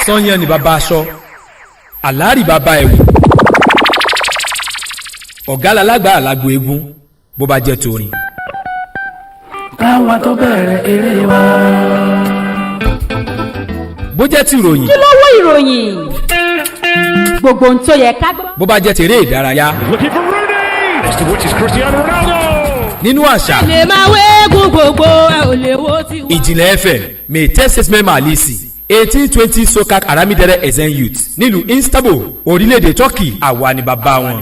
Sànyàn ni bàbá aṣọ, àlárì bàbá ẹ̀wù, ọ̀gá lálágbá àlágbó eégún bó bá jẹ́ torin. káwa tó bẹ̀rẹ̀ eré wa. bó jẹ́ ti ìròyìn. kí ló wó ìròyìn? gbogbo ohun tó yẹ ká gbọ́. bó bá jẹ́ tèrè ìdárayá. nínú àṣà. lè máa wéégún gbogbo ẹ ò lè wo ti wá. ìjìnlẹ̀ FM may test mẹ́mà àlìsì 1820 sokak aramidere ezen youth nílùú Istanbul orílẹ̀-èdè Turkey àwa ni bàbá wọn.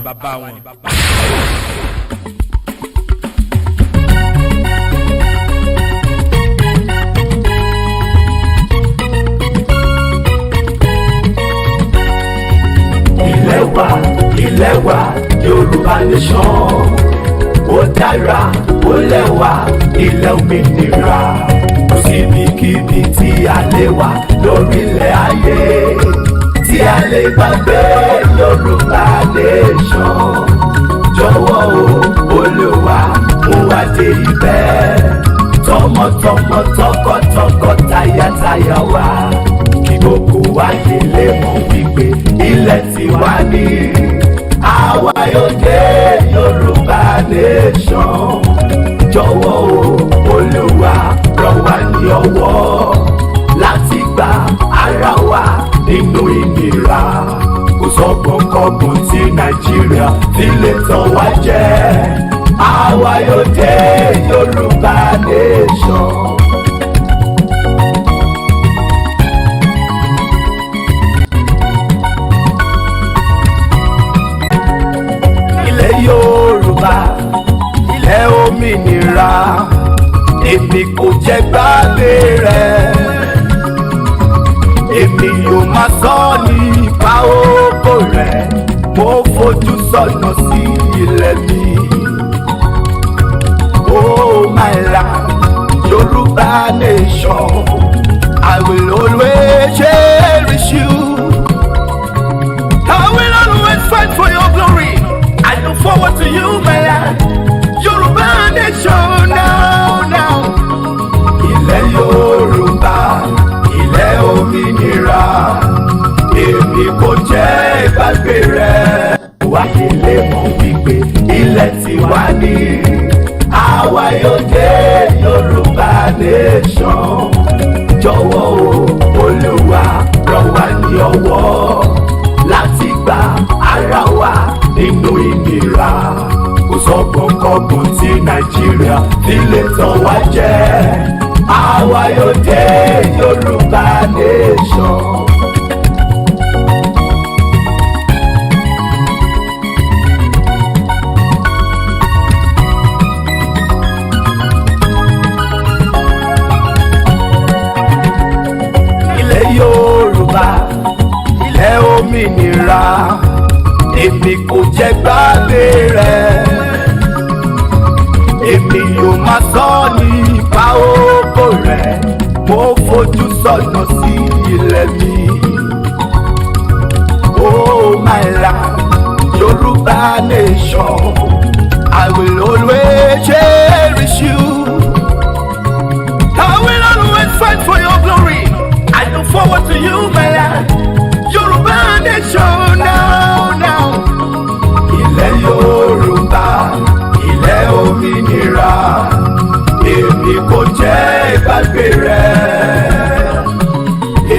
ilé wa Yorùbá nation ó dára ó lẹ́wà ilẹ̀ òmìnira kò síbikíbi tí a lè wà lórílẹ̀ ayé tí a lè gbàgbé Yorùbá nation jọ̀wọ́ o Olúwa mú wa dé ibẹ̀ tọmọtọmọ tọkọtọkọ tayátayá wa kí gbogbo wa yé lè mọ̀ wípé ilẹ̀ tiwa ni àwa yóò dé Yorùbá nation jọ̀wọ́ o Olúwa rọ̀ wá ní ọwọ́ láti gba ara wa nínú ìnira kò sọ́gbọ̀nkọ́gbọ̀n tí Nàìjíríà fi lè tàn wá jẹ àwa yóò dé Yorùbá nation. Yorùbá ilẹ̀ òmìnira èmi kò jẹ́ gbàgbé rẹ̀ èmi yóò máa sọ nípa ògo rẹ̀ mo fojú sọ́nà sí ilẹ̀ mi oh my land Yorùbá nation I will always cherish you I will always fight for your glory. I look forward to you, my land. Yorùbá nation now. Ilẹ̀ Yorùbá, ilẹ̀ òmìnira, èmi kò jẹ́ ìgbàgbé rẹ̀. Wáyé lè mọ̀ wípé ilẹ̀ tiwa ni, àwa yóò dé Yorùbá nation. Jọ̀wọ́ o, Olúwa rọ̀ wá ní ọwọ́ láti gba ara wa nínú ìnira kò sọ́gbọ̀nkọ́gbọ̀n tí Nàìjíríà fi lè tàn wá jẹ àwa yóò dé Yorùbá nation. ilẹ̀ Yorùbá ilẹ̀ òmìnira èmi kò jẹ́ gbàgbé rẹ̀ èmi yóò máa sọ nípa ògo rẹ̀ mo fojú sọ́nà sí ilẹ̀ mi oh my land Yorùbá nation I will always cherish you I will always fight for your glory I look forward to you my land Yorùbá nation now. Ilẹ̀ Yorùbá, ilẹ̀ òmìnira, èmi kò jẹ́ ìgbàgbé rẹ̀.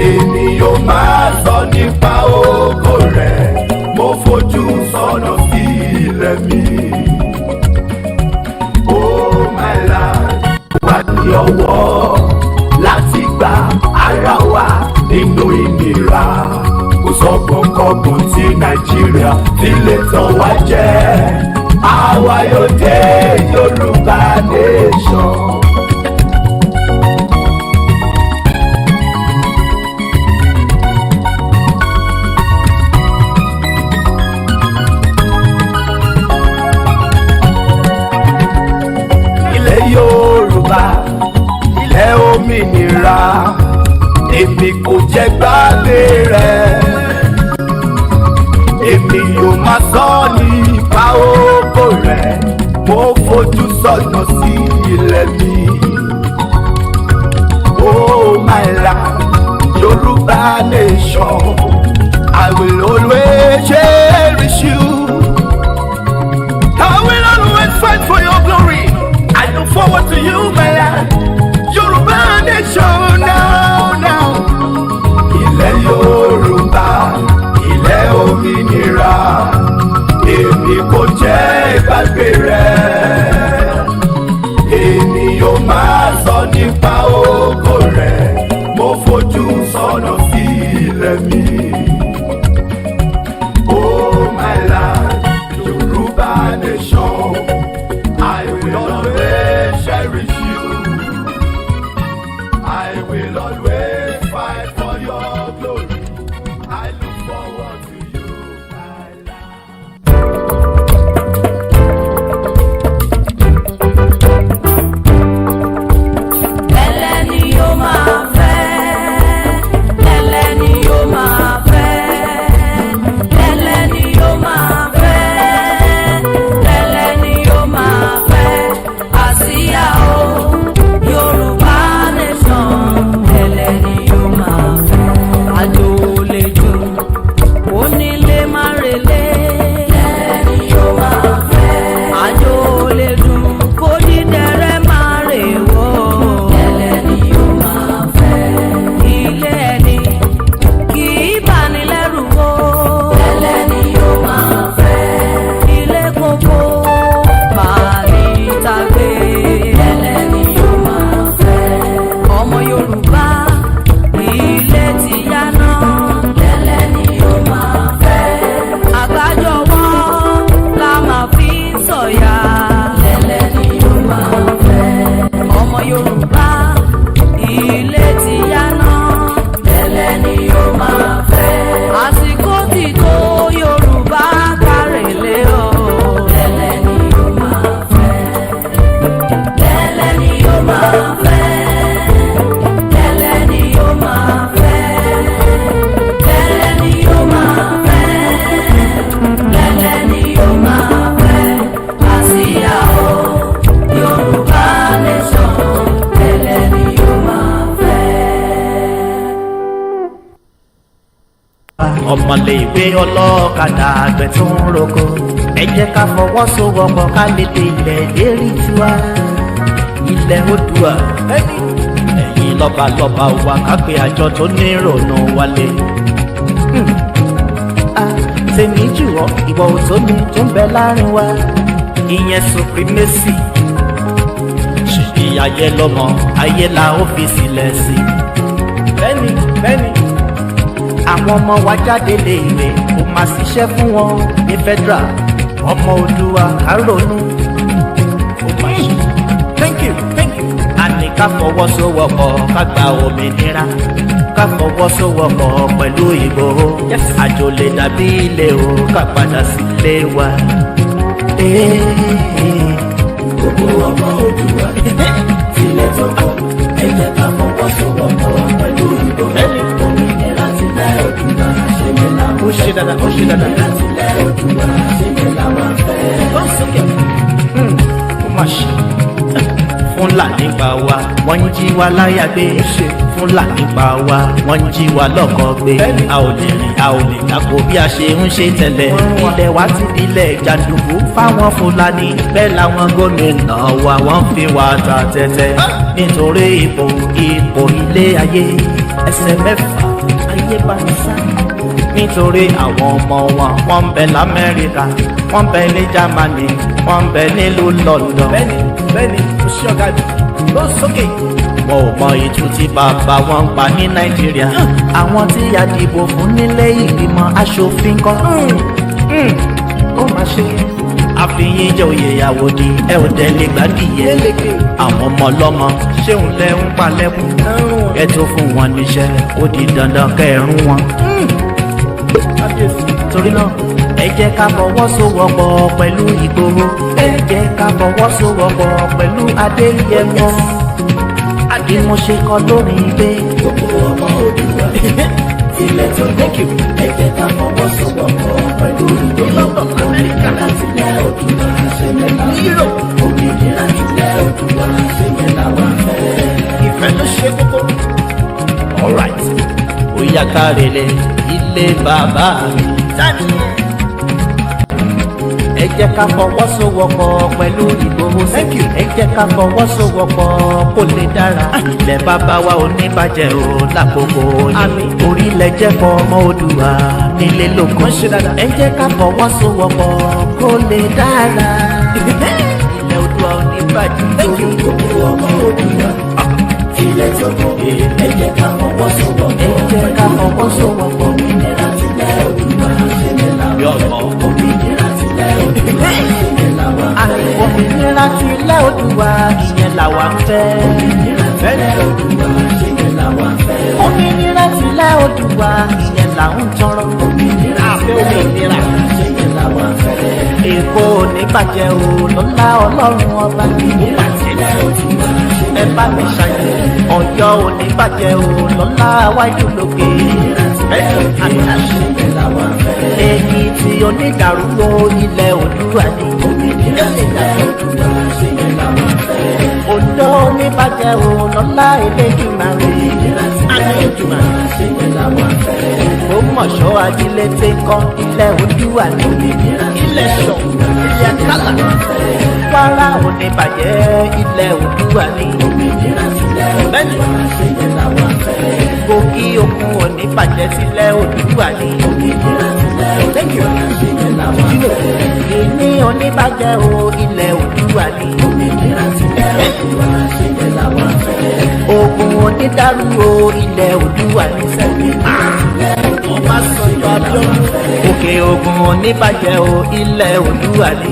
Èmi yóò máa sọ nípa ògo rẹ̀, mo fojú sọ́nà sí ilẹ̀ mi. Oh my land, wà ní ọwọ́ láti gba ara wa nínú ìnira kò sọ́gbọ̀nkọ́gbọ̀n tí Nàìjíríà fi lè tàn wá jẹ àwa yóò dé Yorùbá nation. ilẹ̀ Yorùbá ilẹ̀ òmìnira èmi kò jẹ́ gbàgbé rẹ̀ èmi yóò máa sọ nípa ògo rẹ̀ mo fojú sọ́nà sí ilẹ̀ mi oh my land Yorùbá nation. nation. I will always cherish you. I will always fight for your glory. I look forward to you, my land. Yorùbá nation now. Ilẹ̀ Yorùbá, ilẹ̀ òmìnira. Èmi kò jẹ́ ìgbàgbé rẹ̀. Èmi yóò máa sọ nípa ògo rẹ̀. Mo fojú sọ́nà sí ilẹ̀ mi. Oh my land, Yorùbá nation, I will always cherish you. I will always fight for your glory. I look forward to you, my land. Ẹlẹ́ni yóò máa fẹ́, ẹlẹ́ni yóò máa fẹ́, ẹlẹ́ni yóò máa fẹ́, ẹlẹ́ni yóò máa fẹ́. Àsíá o, Yorùbá nation, ẹlẹ́ni yóò máa fẹ́. Àjò lè jù, onílé má relé, ẹlẹ́ni yóò máa fẹ́. Àjò lè dùn, kó dídẹrẹ́ má rèwọ́, ẹlẹ́ni yóò máa fẹ́. Ilé ẹni kì í bani lẹ́rù wò, ẹlẹ́ni yóò máa fẹ́. Ilé kókó bàálì tàgbé, ẹlẹ́ni yóò máa fẹ́. Ọmọ Yorùbá ilé ti yá náà, ẹlẹ́ni yóò máa fẹ́. Àgbájọwọ́ la máa fi ń sọ̀yà, ẹlẹ́ni yóò máa fẹ́. Ọmọ Yorùbá ilé ti yá náà, ẹlẹ́ni yóò máa fẹ́. Àsìkò ti tó Yorùbá kárẹ̀lé o, ẹlẹ́ni yóò máa fẹ́. Ẹlẹ́ni yóò máa fẹ́. Ẹlẹ́ni yóò máa fẹ́. Ẹlẹ́ni yóò máa fẹ́. Ẹlẹ́ni yóò máa fẹ́. Àsíá o, Yorùbá nation, ẹlẹ́ni yóò máa fẹ́. ọmọléèwé ọlọ́kadà àgbẹ̀ tó ń roko ẹ jẹ́ ká fọwọ́sowọ́pọ̀ ká lè dé ilẹ̀ lérí tiwa ilẹ̀ Oòduà ẹ̀yin lọ́balọ́ba wa ká pe àjọ tó ní ìrònú wálé. tèmi jùwọ́ ìwọ òtómi tó ń bẹ láàrin wa ìyẹn supremacy ṣìṣì ayé lọ́mọ ayé la ó fi sílẹ̀ sí. bẹ́ẹ̀ni àwọn ọmọ wa jáde lè rè ó máa ṣiṣẹ́ fún wọn ní federal ọmọ Oòduà ká ronú. thank you. a ní ká fọwọ́sowọ́pọ̀ ká gba òmìnira ká fọwọ́sowọ́pọ̀ pẹ̀lú Ìgbòho àjò lè dàbí ilé o ká padà sílé wa. Gbogbo ọmọ Oòduà tilẹ̀ tó kọ́ ẹ jẹ́ ká fọwọ́sowọ́pọ̀ pẹ̀lú Ìgbòho. Òmìnira tilẹ̀ Oòduà ṣe ní làwọn fẹ́. ó ṣe dáadáa. Òmìnira tilẹ̀ Oòduà ṣe ní làwọn fẹ́. ó mà ṣe Fúlàní pa wá wọ́n ń jí wa láyà gbé Fúlàní pa wá wọ́n ń jí wa lọ́kọ̀ gbé a ò lè rìn a ò lè dàpọ̀ bí a ṣe ń ṣe tẹ́lẹ̀ ilẹ̀ wa ti dilẹ̀ jàǹdùkú fáwọn Fúlàní bẹ́ẹ̀ làwọn gómìnà wa wọ́n fi wá ta tẹ́tẹ́ nítorí ipò ilé ayé ẹsẹ̀ mẹ́fà ayé bá mi sá nítorí àwọn ọmọ wọn wọ́n ń bẹ l'Amẹ́ríkà wọ́n ń bẹ ní Jámánì wọ́n ń bẹ nílùú London. bẹ́ẹ̀ni kò sí ọ̀gá jù ló sókè. wọn ò mọ ìtú tí bàbá wọn ń pa ní Nàìjíríà àwọn tí a dìbò fún nílé ìgbìmọ̀ aṣòfin kan. ó máa ṣe àfihàn jẹ́ òye ìyàwó ni ẹ ò tẹ́lẹ̀ gbàdìyẹ àwọn ọmọ ọlọ́mọ ṣéun lẹ́ ń palẹ́kùn ẹ tó fún wọn níṣẹ́ ó di dandan kẹrùn wọn. torí náà ẹ jẹ́ ká fọwọ́sowọ́pọ̀ pẹ̀lú Ìgbòho ẹ jẹ́ ká fọwọ́sowọ́pọ̀ pẹ̀lú Adéyẹmọ àdìmọ̀ṣe kan lórí ilé. Gbogbo ọmọ Oòduà tilẹ̀ tó kọ́ ẹ jẹ́ ká fọwọ́sowọ́pọ̀ pẹ̀lú Ìgbòho. Òmìnira tilẹ̀ Oòduà ṣe ní làwọn fẹ́. Òmìnira tilẹ̀ Oòduà ṣe ní làwọn fẹ́. ìfẹ́ ló ṣe kókó. alright ó yá kárẹ̀lẹ̀ ilé bàbá mi. ẹ jẹ́ ká fọwọ́sowọ́pọ̀ pẹ̀lú Ìgbòho Ṣẹ́kì. ẹ jẹ́ ká fọwọ́sowọ́pọ̀ kó lè dára. ilẹ̀ bàbá wa ò ní bàjẹ́ o lákòókò yìí. orílẹ̀ jẹ́ fọ́ ọmọ Oòduà nílé lóko. ẹ jẹ́ ká fọwọ́sowọ́pọ̀ kó lè dára. ilẹ̀ Oòduà ò ní bàjẹ́ torí gbogbo ọmọ Oòduà ilẹ̀ tó kọ́ ẹ jẹ́ ká fọwọ́sowọ́pọ̀. ẹ jẹ́ ká fọwọ́sowọ́pọ̀. òmìnira tilẹ̀ Oòduà ṣe ní làwọn. òmìnira tilẹ̀ Oòduà ṣe ní làwọn. òmìnira tilẹ̀ Oòduà ìyẹn làwa ń fẹ́. òmìnira tilẹ̀ Oòduà ṣe ní làwọn fẹ́. òmìnira tilẹ̀ Oòduà ìyẹn là ń tọrọ. òmìnira tilẹ̀ Oòduà ṣe ní làwọn fẹ́. Èkó ò ní bàjẹ́ o lọ́lá Ọlọ́run ọba. òmìnira tilẹ̀ Oòduà ṣe ní ẹ bá mi ṣàyẹ̀. Ọ̀yọ́ ò ní bàjẹ́ o lọ́lá wájú lókè. Èkìtì onídàrúgbó ilẹ̀ Oòduà ni. Oǹdó ò ní bàjẹ́ o lọ́lá Elédùmarè. Ògbómọ̀ṣọ́ Ajílété kọ́ ilẹ̀ Oòduà ni. Ilẹ̀ Ṣọ̀ ilẹ̀ Kálá. Kwara ò ní bàjẹ́ ilẹ̀ Oòduà ni. Kogi Òkun ò ní bàjẹ́ sílẹ̀ Oòduà ni. Ìní ò ní bàjẹ́ o ilẹ̀ Oòduà ni. Ògùn ò ní dàrú o ilẹ̀ Oòduà ni. Ọbásanjọ́ Abíọ́dún. Òkè Ògùn ò ní bàjẹ́ o ilẹ̀ Oòduà ni.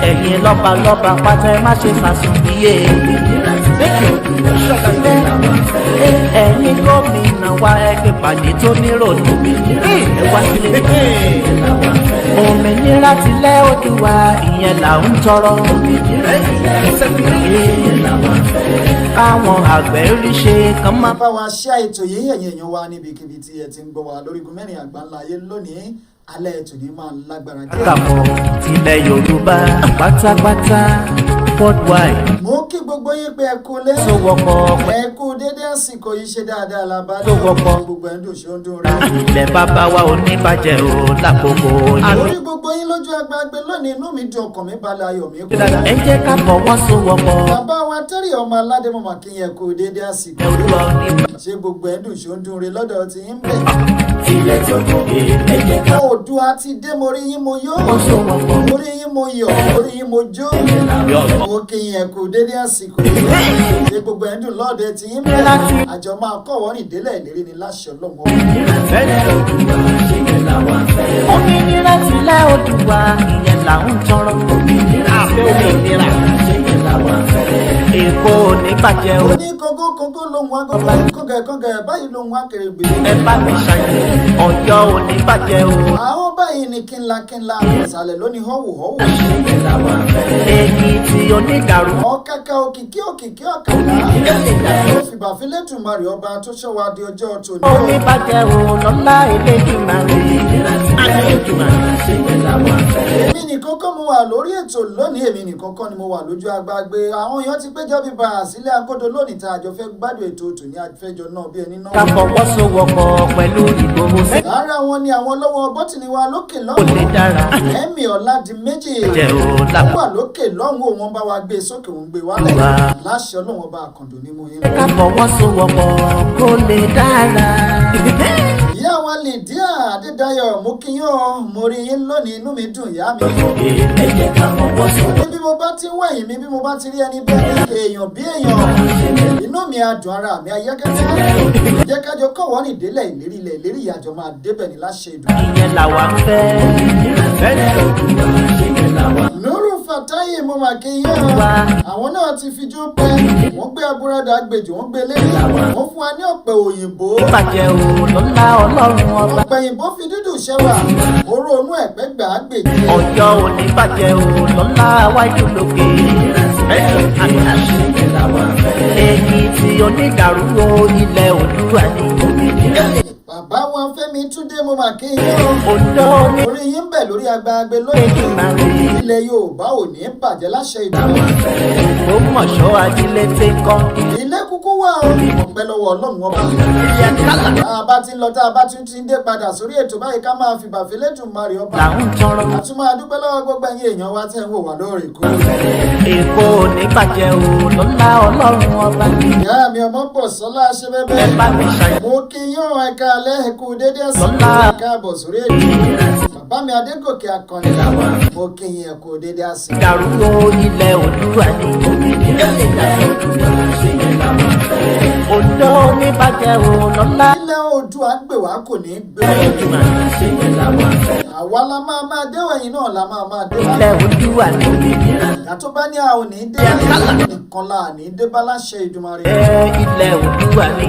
Ẹ̀yin lọ́balọ́ba pátá ẹ má ṣe fàṣùbíyè. Ẹ̀yin gómìnà wa ẹgbẹ́ pàdé tó nírònú. Ẹ wá sílé. Òmìnira tilẹ̀ Oòduà ìyẹn là ń tọrọ. Káwọn àgbẹ̀ rí ṣe kán má bá wa ṣe ètò yìí ẹ̀yin èèyàn wa níbikíbi tí ẹ ti ń gbọ́ wa lórígun mẹ́rin àgbáńlá ayé lónìí alẹ́ ètò yìí máa ń lágbára jẹ́. kàmọ́ tilẹ̀ Yorùbá pátápátá worldwide. mo kí gbogbo yín pé ẹ kú lé sowọ́pọ̀ ẹ kú dédé àsìkò yìí ṣe dáadáa làbá Sowọ́pọ̀. gbogbo ẹ̀ ń dùn ṣe ń dùn rẹ. ilẹ̀ bàbá wa ò ní bàjẹ́ o lákòókò yìí. orí gbogbo yín lójú agbágbé lónìí inú mi dùn ọkàn mi balẹ̀ ayọ̀ mi kú. ẹ jẹ́ ká fọwọ́sowọ́pọ̀. bàbá wa tẹ́rì ọmọ aládé mọ̀mọ́ kí yẹn kú dédé àsìkò Oòduà ò ní bàjẹ́. ṣé gbogbo ẹ̀ ń dùn ṣe ń dùn rẹ lọ́dọ̀ tí yín bẹ̀. ilẹ̀ tó kọ́ ẹ jẹ́ ká Oòduà ti dé mo rí yín mo yó Sowọ́pọ̀. mo rí yín mo yọ̀ mo rí yín mo jó mo kí yẹn kú dédé àsìkò ṣé gbogbo ẹ̀ ń dùn lọ́dọ̀ tí yín bẹ̀. àjọ máa kọ́ wọ́n rìn délẹ̀ ìlérí ni láṣẹ Ọlọ́run. Òmìnira tilẹ̀ Oòduà ìyẹn là ń tọrọ. Òmìnira Èkó ò ní bàjẹ́ o. ní kóngókóngó lòun wá gbogbo kóngẹ̀kóngẹ̀ báyìí lòun wá kèrègbè. Ẹ bá mi ṣàyẹ̀. Ọ̀yọ́ ò ní bàjẹ́ o. àwọn báyìí ni kínlakínla ìsàlẹ̀ lónìí họ́wùhọ́wù. Èkìtì onídàrú. ọ̀kẹ́kẹ́ òkìkí òkìkí ọ̀kàlà ó fìbà fílẹ̀tùmarì ọba tó ṣọ́wa di ọjọ́ tòní. Ó ní bàjẹ́ o lọ́lá Elédùmarè. èmi nìkan kọ́ mo wà lórí ètò lónìí èmi nìkan kọ́ ni mo wà lójú agbágbé àwọn èèyàn ti péjọ bíbá sílé agodo lónìí tá a jọ fẹ́ gbádùn ètò tòní àfẹ́jọ náà bí ẹni náà. Ká fọwọ́sowọ́pọ̀ pẹ̀lú Ìgbòho Ṣẹ́kì. lára wọn ni àwọn lọ́wọ́ bọ́tìnì wa lókè Ó lè lọ́wọ́ dára. ẹ̀mí Ọládìméjì Jẹ́ o wọ́n lápá. wà lókè lọ́hùn òun bá wa gbé sókè òun gbé wálẹ̀ Wà. láṣẹ Ọlọ́run ọba àkàndùn ní mo yín. Ká fọwọ́sowọ́pọ̀ kó lè dára. ìyá wa Lydia Adédayọ̀ mo kí yín o mo rí yín lónìí inú mi dùn ìyá mi. ẹ jẹ́ ká fọwọ́sowọ́pọ̀. bí mo bá ti ń wẹ̀yìn mi bí mo bá ti rí ẹni bẹ́ẹ̀ ni èèyàn bí èèyàn inú mi á dùn ara mi ayẹ́kẹ́kẹ́ jẹ́ kájọ kọ̀wọ́ ní ìdílẹ̀ ìlérí ilẹ̀ ìlérí ìyàjọ máa débẹ̀ ní láṣẹ ìdùn. Ìyẹn làwa ń fẹ́. Nuru Fatayi mo mà kí yín o Wá. àwọn náà ti fi jó pẹ́ wọ́n gbé abúrádà gbèjì wọ́n gbé lẹ́yìn wọ́n fún wa ní ọ̀pẹ òyìnbó Bàjẹ́ o lọ́lá Ọlọ́run ọba. ọ̀pẹ òyìnbó fi dúdú ṣẹ́wà oró onú ẹ̀pẹ́ gbà á gbèjì. Ọ̀yọ́ ò ní bàjẹ́ o lọ́lá wájú lókè. Èkìtì onídàrú o ilẹ̀ Oòduà ni. bàbá wọn Fẹ́mi Túndé mo mà kí yín o Oǹdó ní orí yín ń bẹ̀ lórí agbágbé lónìí Elédùmarè. ilẹ̀ Yorùbá ò ní bàjẹ́ láṣẹ ìdùnnú. Ògbómọ̀ṣọ́ Ajílété kọ́. ilé kúkú wà wà o ọpẹ́ lọ́wọ́ ọlọ́run ọba tá a bá ti ń lọ tá a bá tún ti ń dé padà sórí ètò báyìí ká máa fi bàfẹ́ lẹ́dùn mari ọba àtúmọ̀ adúpẹ́ lọ́wọ́ gbogbo ẹ̀yin èèyàn wa tẹ́ ń wò wá lóòrèkóòrè. èkó ní bàjẹ́ o lọ́lá ọlọ́run ọba. ìyá mi ọmọ pọ̀ sọ́lá ṣe bẹ́ẹ̀ mo kí yín ẹ̀ka alẹ́ ẹ̀kú dédé ẹ̀sìn ẹ̀ka àbọ̀ sórí ètò bàbá mi adégòkè akọni mo kí yín ẹ̀kú dédé ẹ̀sìn. dàrúgbó ilẹ̀ Oòduà ni Oǹdó ní bàjẹ́ o lọ́lá. ilẹ̀ Oòduà gbè wá kò ní gbé àwa la máa déwẹ̀yìn náà la máa dé wá. ilẹ̀ Oòduà ni ìyá tó bá ní a ò ní dé nìkan la ní dé bá láṣẹ Èdùmàrè. ilẹ̀ Oòduà ni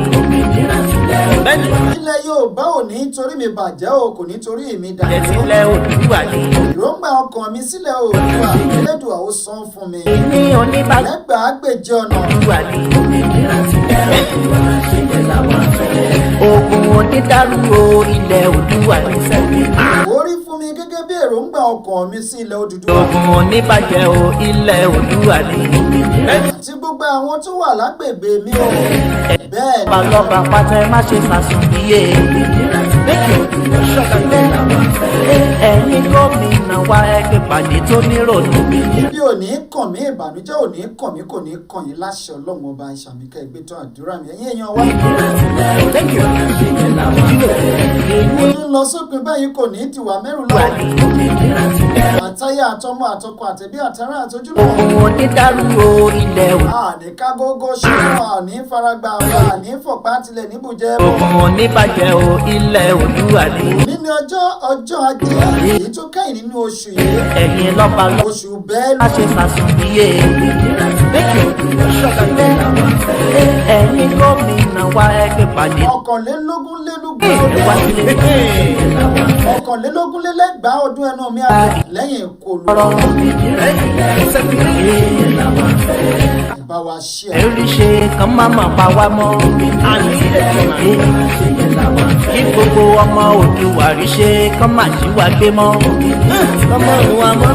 ilẹ̀ Yorùbá ò ní torí mi bàjẹ́ o kò ní torí mi dà. ilẹ̀ Oòduà ni ìròǹgbà ọkàn mi sílẹ̀ Oòduà Elédùà ó san fún mi. ní oníbàjẹ́ ẹgbàágbèje ọ̀nà. Oòduà ni ogun onídàrú o ilẹ̀ Oòduà ni sẹ́yìn. orí fún mi gẹ́gẹ́ bí èròǹgbà ọkàn mi sí ilẹ̀ Odùduwà. ogun oníbàjẹ́ o ilẹ̀ Oòduà ni. àti gbogbo àwọn tó wà lágbègbè mi o. bẹ́ẹ̀ ni balọ̀bà pátá ẹ má ṣe fàṣùbíyè. ẹ̀yin gómìnà wa ẹgbẹ́ pàdé tó nírònú. ibi ò ní kàn mí ìbànújẹ́ ò ní kàn mí kò ní kàn yín láṣẹ Ọlọ́run ọba ìṣàmìkẹ́ ìgbẹ́tọ̀ àdúrà mi ẹ̀yin èèyàn wa. mo ń lọ sópin báyìí kò ní tiwa mẹ́rù lọ́wọ́. àtayé àtọmọ àtọkọ àtẹbí àtàrà àtọjúlọ. ogun onídàrú o ilẹ̀ Oòduà. àní kágógó ṣùgbọ́n àní faragbá wa àní fọ̀pá tilẹ̀ níbùjẹ́ bọ̀. ogun oníbàjẹ́ o ilẹ̀ Oòduà ni. nínú ọjọ́ ajé èyí tó kẹ́yìn nínú oṣù yìí. ẹ̀yin lọ́ba lọ́ba oṣù bẹ́ẹ̀lú. má ṣe fàṣùbíyè. ẹ̀yin gómìnà wa ẹgbẹ́ pàdé. ọ̀kànlélógún lẹ́gbàá ọdún ẹnu mi àgbẹ̀ lẹ́yìn ìkọlù. bá wa ṣe ẹ̀. ẹ̀rí ṣe kàn má mà pa wá mọ́. kí gbogbo ọmọ Oòduà rí ṣe kàn má jí wa gbé mọ́. ọmọ ìwà mọ́.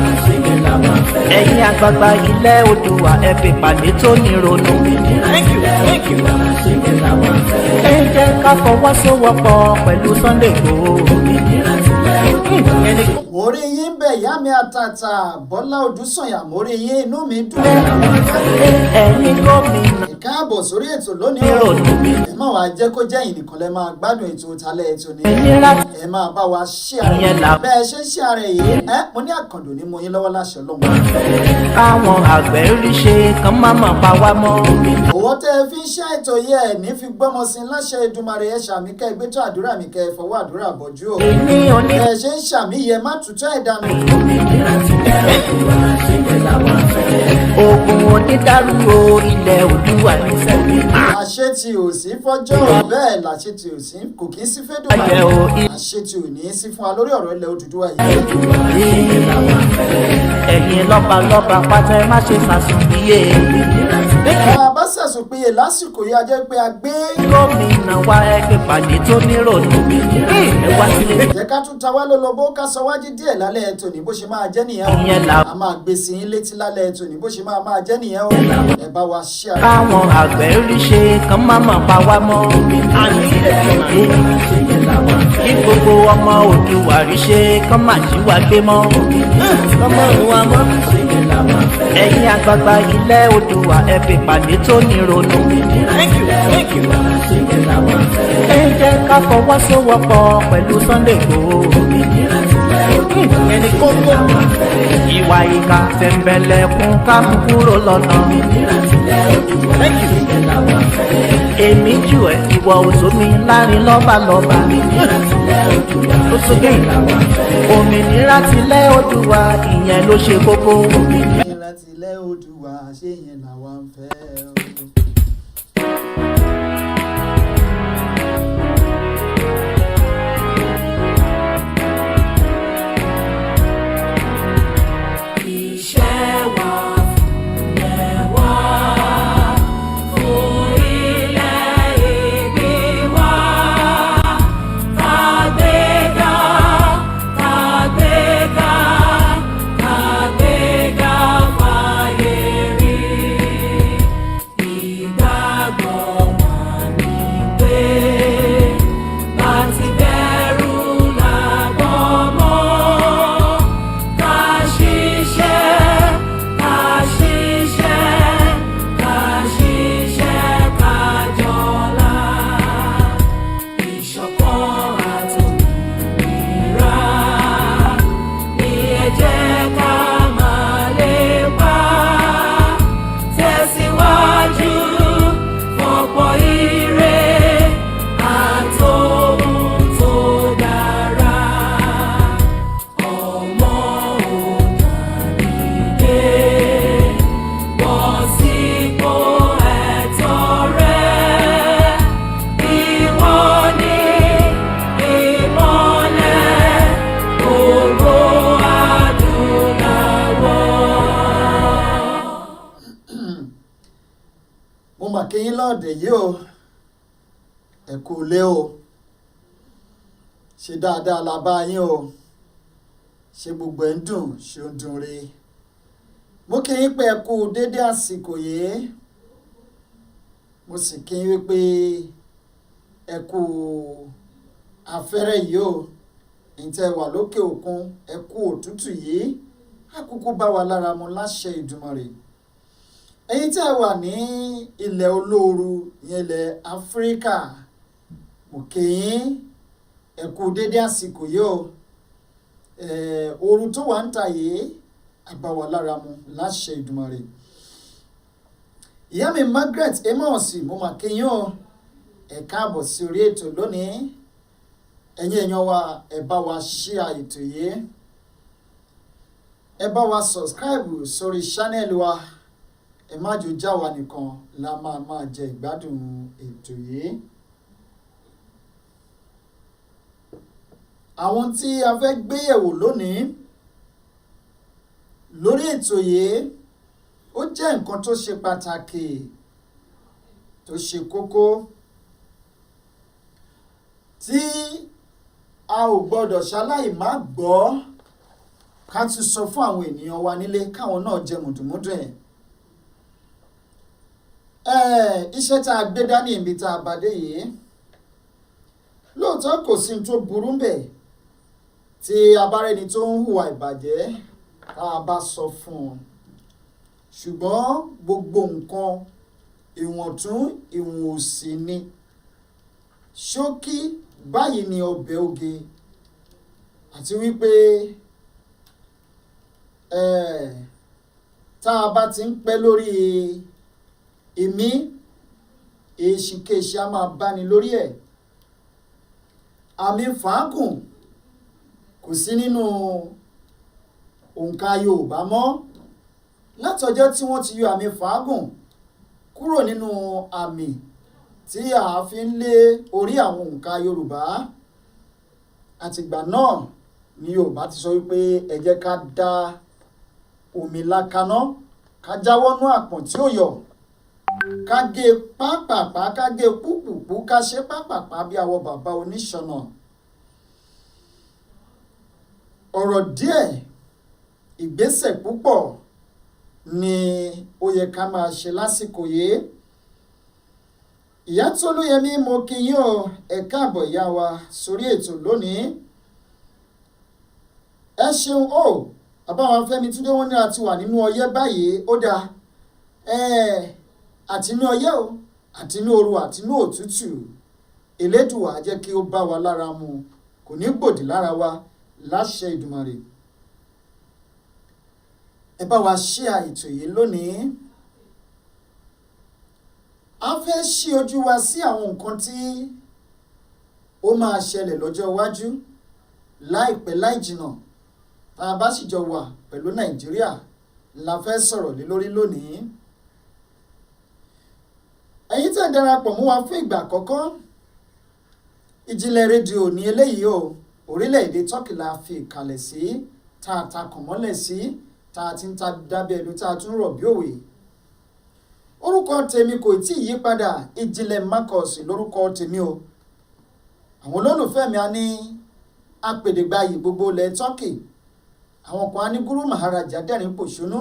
ẹ̀yin àgbààgbà ilẹ̀ Oòduà ẹ fi pàdé tó nírònú. ẹ jẹ́ ká fọwọ́sowọ́pọ̀ pẹ̀lú Sunday Igboho. orí yín bẹ̀ ìyá mi àtàtà Bọ́lá Odúsànyà mórí yín inú mi dùn. ẹ̀yin gómìnà káàbọ̀ sórí ètò lónìí o. ẹ má wàá jẹ́ kó jẹ́ yìí nìkan lẹ máa gbádùn ètò ìtàlẹ̀ ètò ni. ẹ máa bá wa ṣí ààrẹ bẹ́ẹ̀ ṣe ń ṣí ààrẹ yìí mo ní àkàndò ní mo yín lọ́wọ́ láṣẹ Ọlọ́run. káwọn àgbẹ̀ rí ṣe kàn má mà pa wá mọ́. owó tẹ́ ẹ fi ń ṣe ètò yìí ẹ̀ ní fi gbọ́mọ sí láṣẹ Èdùmàrè ẹ ṣàmì kẹ́ ẹ gbé tó àdúrà mi kẹ́ ẹ fọwọ́ àdúrà bọ́jú o. ẹ ṣe ń ṣàmì yẹ má tutọ́ ẹ̀ dànù. ogun onídàrú o ilẹ̀ Oòduà ní sẹ́yìn. àṣẹ tí ò sí fọ́jọ́ bẹ́ẹ̀ làṣẹ tí ò sí kò kí ń sí fẹ́dọ̀ àṣẹ tí ò ní sí fún wa lórí ọ̀rọ̀ ilẹ̀ Odùduwà yìí. ẹ̀yin lọ́ba lọ́ba pátá ẹ má ṣe fàṣùbíyè. bá sẹ̀sùn péye lásìkò yìí a jẹ́ pé a gbé. gómìnà wa ẹgbẹ́ pàdé tó nírònú. ẹ wá sílé. jẹ́ ká tún ta wá lólobó ká sọ wájú díẹ̀ lálẹ́ ètò ní bó ṣe máa jẹ́ nìyẹn o. ìyẹn là. a máa gbé sí yín létí lálẹ́ ètò ní bó ṣe máa jẹ́ nìyẹn o. ẹ bá wa ṣí àrẹ. káwọn àgbẹ̀ rí ṣe kàn má mà pa wá mọ́. kí gbogbo ọmọ Oòduà rí ṣe kàn má jí wa gbé mọ́. ọmọ ìwà mọ́. ẹ̀yin àgbààgbà ilẹ̀ Oòduà ẹ fi pàdé tó nírònú. ẹ jẹ́ ká fọwọ́sowọ́pọ̀ pẹ̀lú Sunday Igboho. ẹni kókó ìwà ìkà tẹ̀m̀bẹ̀lẹ̀kùn ká mú kúrò lọ́nà. èmi jù ẹ́ ìwọ òṣò mi láàrin lọ́balọ́ba. ó tó gé òmìnira tilẹ̀ Oòduà ìyẹn ló ṣe kókó. òmìnira tilẹ̀ Oòduà ṣé yẹn làwa ń fẹ́ o. mo mà kí yín lọ́ọ̀dẹ̀ yìí o ẹ kú ilé o ṣe dáadáa la bá yín o ṣe gbogbo ẹ̀ ń dùn ṣe ó ń dùn re mo kí yín pé ẹ kú dédé àsìkò yìí mo sì kí yín wípé ẹ kú afẹ́rẹ́ yìí o ìtẹ́ wà lókè òkun ẹ kú òtútù yìí àkókò bá wa lára mu láṣẹ Ìdùmarè ẹ̀yin tẹ́ wà ní ilẹ̀ olóoru ìyẹn ilẹ̀ Áfíríkà mo kí yín ẹ kú dédé àsìkò yìí o ooru tó wà ń ta yìí àbá wa lára mu láṣẹ Ìdùmarè ìyá mi Margaret Amos mo mà kí yín o ẹ káàbọ̀ sí orí ètò lónìí ẹ̀yin èèyàn wa ẹ bá wa share ètò yìí ẹ bá wa subscribe sórí channel wa ẹ má jò já wa nìkan la máa jẹ ìgbádùn ètò yìí. àwọn tí a fẹ́ gbé yẹ̀wò lónìí lórí ètò yìí ó jẹ́ nǹkan tó ṣe pàtàkì tó ṣe kókó tí a ò gbọ́dọ̀ ṣaláì má gbọ́ ká tún sọ fún àwọn ènìyàn wa nílé káwọn náà jẹ mùdùmúdù ẹ̀. Iṣẹ́ tá a gbé dání ibi tá a bá dé yìí lóòótọ́ kò sí tó burú bẹ̀ tí abárẹ́ni tó ń hùwà ìbàjẹ́ tá a bá sọ fún un ṣùgbọ́n gbogbo nǹkan ìwọ̀ntún ìwọ̀n òsì ni ṣókí báyìí ni ọbẹ̀ oge àti wípé tá a bá ti ń pẹ́ lórí ìmí èsìkéṣì a máa báni lórí ẹ̀ àmì fàágùn kò sí nínú òǹkà Yorùbá mọ́ látọjọ́ tí wọ́n ti yọ àmì fàágùn kúrò nínú àmì tí a fi ń lé orí àwọn òǹkà Yorùbá àtìgbà náà ni Yorùbá ti sọ wípé ẹ jẹ́ ká dá omi lákaná ká jáwọ́nú àpọ̀n tí ó yọ ká gé pápápá ká gé púpùpú ká ṣe pápápá bí àwọn bàbá oníṣọ̀nà. ọ̀rọ̀ díẹ̀ ìgbésẹ̀ púpọ̀ ni ó yẹ ká máa ṣe lásìkò yìí. ìyá Tolúyẹmí mo kí yín o ẹ káàbọ̀ ìyá wa sórí ètò lónìí. ẹ ṣeun o àbáwọn Fẹ́mi Túndé wọn ní a ti wà nínú ọyẹ́ báyìí ó dáa àtinú ọyẹ́ o àtinú ooru àtinú òtútù Elédùà jẹ́ kí ó bá wa lára mu kò ní gbòdì lára wa láṣẹ Ìdùmarè. ẹ bá wa share ètò yìí lónìí. a fẹ́ ṣí ojú wa sí àwọn nǹkan tí ó máa ṣẹlẹ̀ lọ́jọ́ iwájú láìpẹ́ láì jìnnà tá a bá sì jọ wà pẹ̀lú Nàìjíríà la fẹ́ sọ̀rọ̀ lé lórí lónìí. ẹ̀yin tẹ́ darapọ̀ mú wa fún ìgbà àkọ́kọ́ Ìjìnlẹ̀ rédíò ní eléyìí o orílẹ̀-èdè Turkey la fi ìkàlẹ̀ sí tá a takàn mọ́lẹ̀ sí tá a ti ń ta dábẹ́ ẹnu tá a tún rọ̀ bí òwe. orúkọ tèmi kò tí ì yí padà Ìjìnlẹ̀ Marcus lórúkọ tèmi o. àwọn olólùfẹ́ mi a ní apèdègbàyè gbogbo ilẹ̀ Turkey àwọn kan á ní Guru Maharaja dẹ́rìn pòṣónú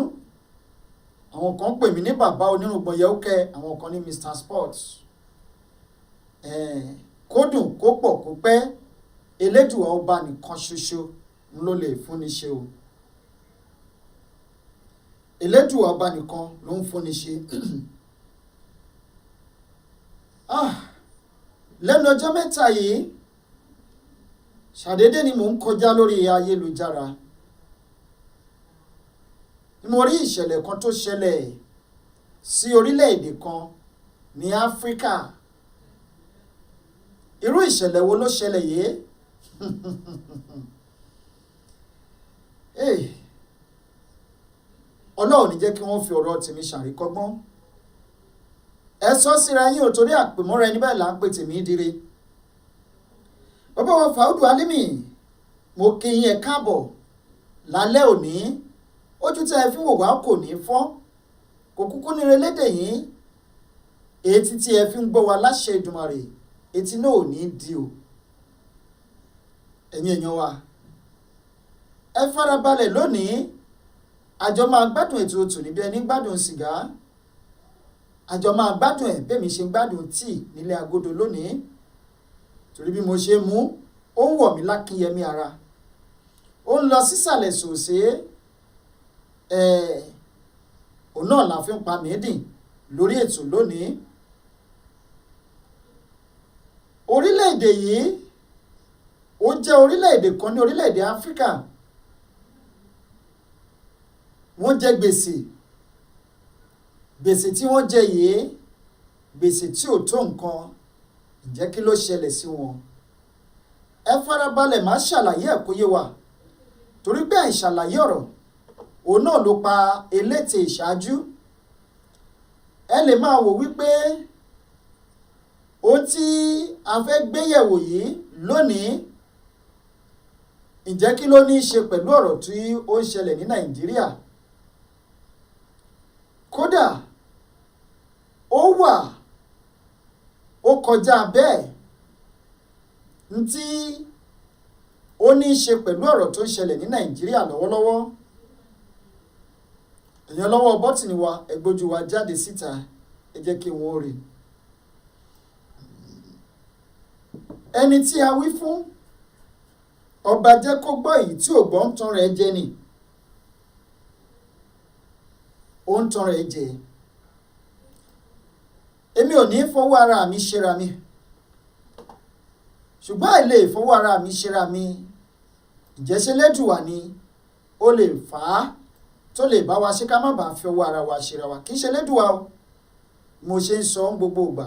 àwọn kan pè mí ní bàbá onírùngbọ̀n yẹ́wùkẹ́ àwọn kan ní Mr Sports. kó dùn kó pọ̀ kó pẹ́ Elédùà ọba nìkan ṣoṣo ló lè fúnni ṣe o. Elédùà ọba nìkan ló ń fúnni ṣe. lẹ́nu ọjọ́ mẹ́ta yìí ṣàdédé ni mò ń kọjá lórí ayélujára mo rí ìṣẹ̀lẹ̀ kan tó ṣẹlẹ̀ sí orílẹ̀-èdè kan ní Áfíríkà. irú ìṣẹ̀lẹ̀ wo ló ṣẹlẹ̀ yìí? Ọlọ́run ní jẹ́ kí wọ́n fi ọ̀rọ̀ tèmi ṣàríkọ́gbọ́n. ẹ sọ síra yín ò torí àpèmọ́ra ẹni báyìí là ń pè tèmi dire. bàbá wa Fàúdù Álímì mo kí yín ẹ káàbọ̀ lálẹ́ òní ojú tẹ́ ẹ fi wò wá kò ní fọ́ kò kúkú ní relédè yín etí tí ẹ fi ń gbọ́ wa láṣẹ Èdùmàrè etí náà ò ní di o. ẹ̀yin èèyàn wa ẹ farabalẹ̀ lónìí àjọ máa gbádùn ètò tòní bí ẹni gbádùn sìgá àjọ máa gbádùn ẹ̀ bẹ́ẹ̀ mi ṣe gbádùn tíì nílé agodo lónìí torí bí mo ṣe mú ó ń wọ̀ mí lákínyẹmí ara ó ń lọ sísàlẹ̀ sòsé òun náà la fi ń pa mẹ́dìn lórí ètò lónìí. orílẹ̀-èdè yìí ó jẹ́ orílẹ̀-èdè kan ní orílẹ̀-èdè Áfíríkà wọ́n jẹ gbèsè tí wọ́n jẹ yìí gbèsè tí ò tó nǹkan ǹjẹ́ kí ló ṣẹlẹ̀ sí wọn ẹ farabalẹ̀ máa ṣàlàyé ẹ̀ kó yé wa torí pé àìṣàlàyé ọ̀rọ̀ òun náà ló pa elétè ìṣáájú ẹ lè máa wò wípé ohun tí a fẹ́ gbéyẹ̀wò yìí lónìí ǹjẹ́ kí ló ní í ṣe pẹ̀lú ọ̀rọ̀ tí ó ń ṣẹlẹ̀ ní Nàìjíríà kódà ó kọjá bẹ́ẹ̀ ntí ó ní í ṣe pẹ̀lú ọ̀rọ̀ tó ń ṣẹlẹ̀ ní Nàìjíríà lọ́wọ́lọ́wọ́ èèyàn lọ́wọ́ bọ́tìnì wa ẹ gbójú wa jáde síta ẹ jẹ́ kí wọ́n rí ẹni tí a wí fún ọba jẹ́ kó gbọ́ èyí tí ò gbọ́ ń tan rẹ̀ jẹ ni ó ń tan rẹ̀ jẹ èmi ò ní fọwọ́ ara mi ṣera mi ṣùgbọ́n àìlè fọwọ́ ara mi ṣera mi ìjẹ́ṣẹ́ lẹ́dùwà ni ó lè fà á tó lè bá wa ṣe ká má bàa fi ọwọ́ ara wa ṣera wa kì í ṣe lẹ́dùwà o mo ṣe ń sọ gbogbo ìgbà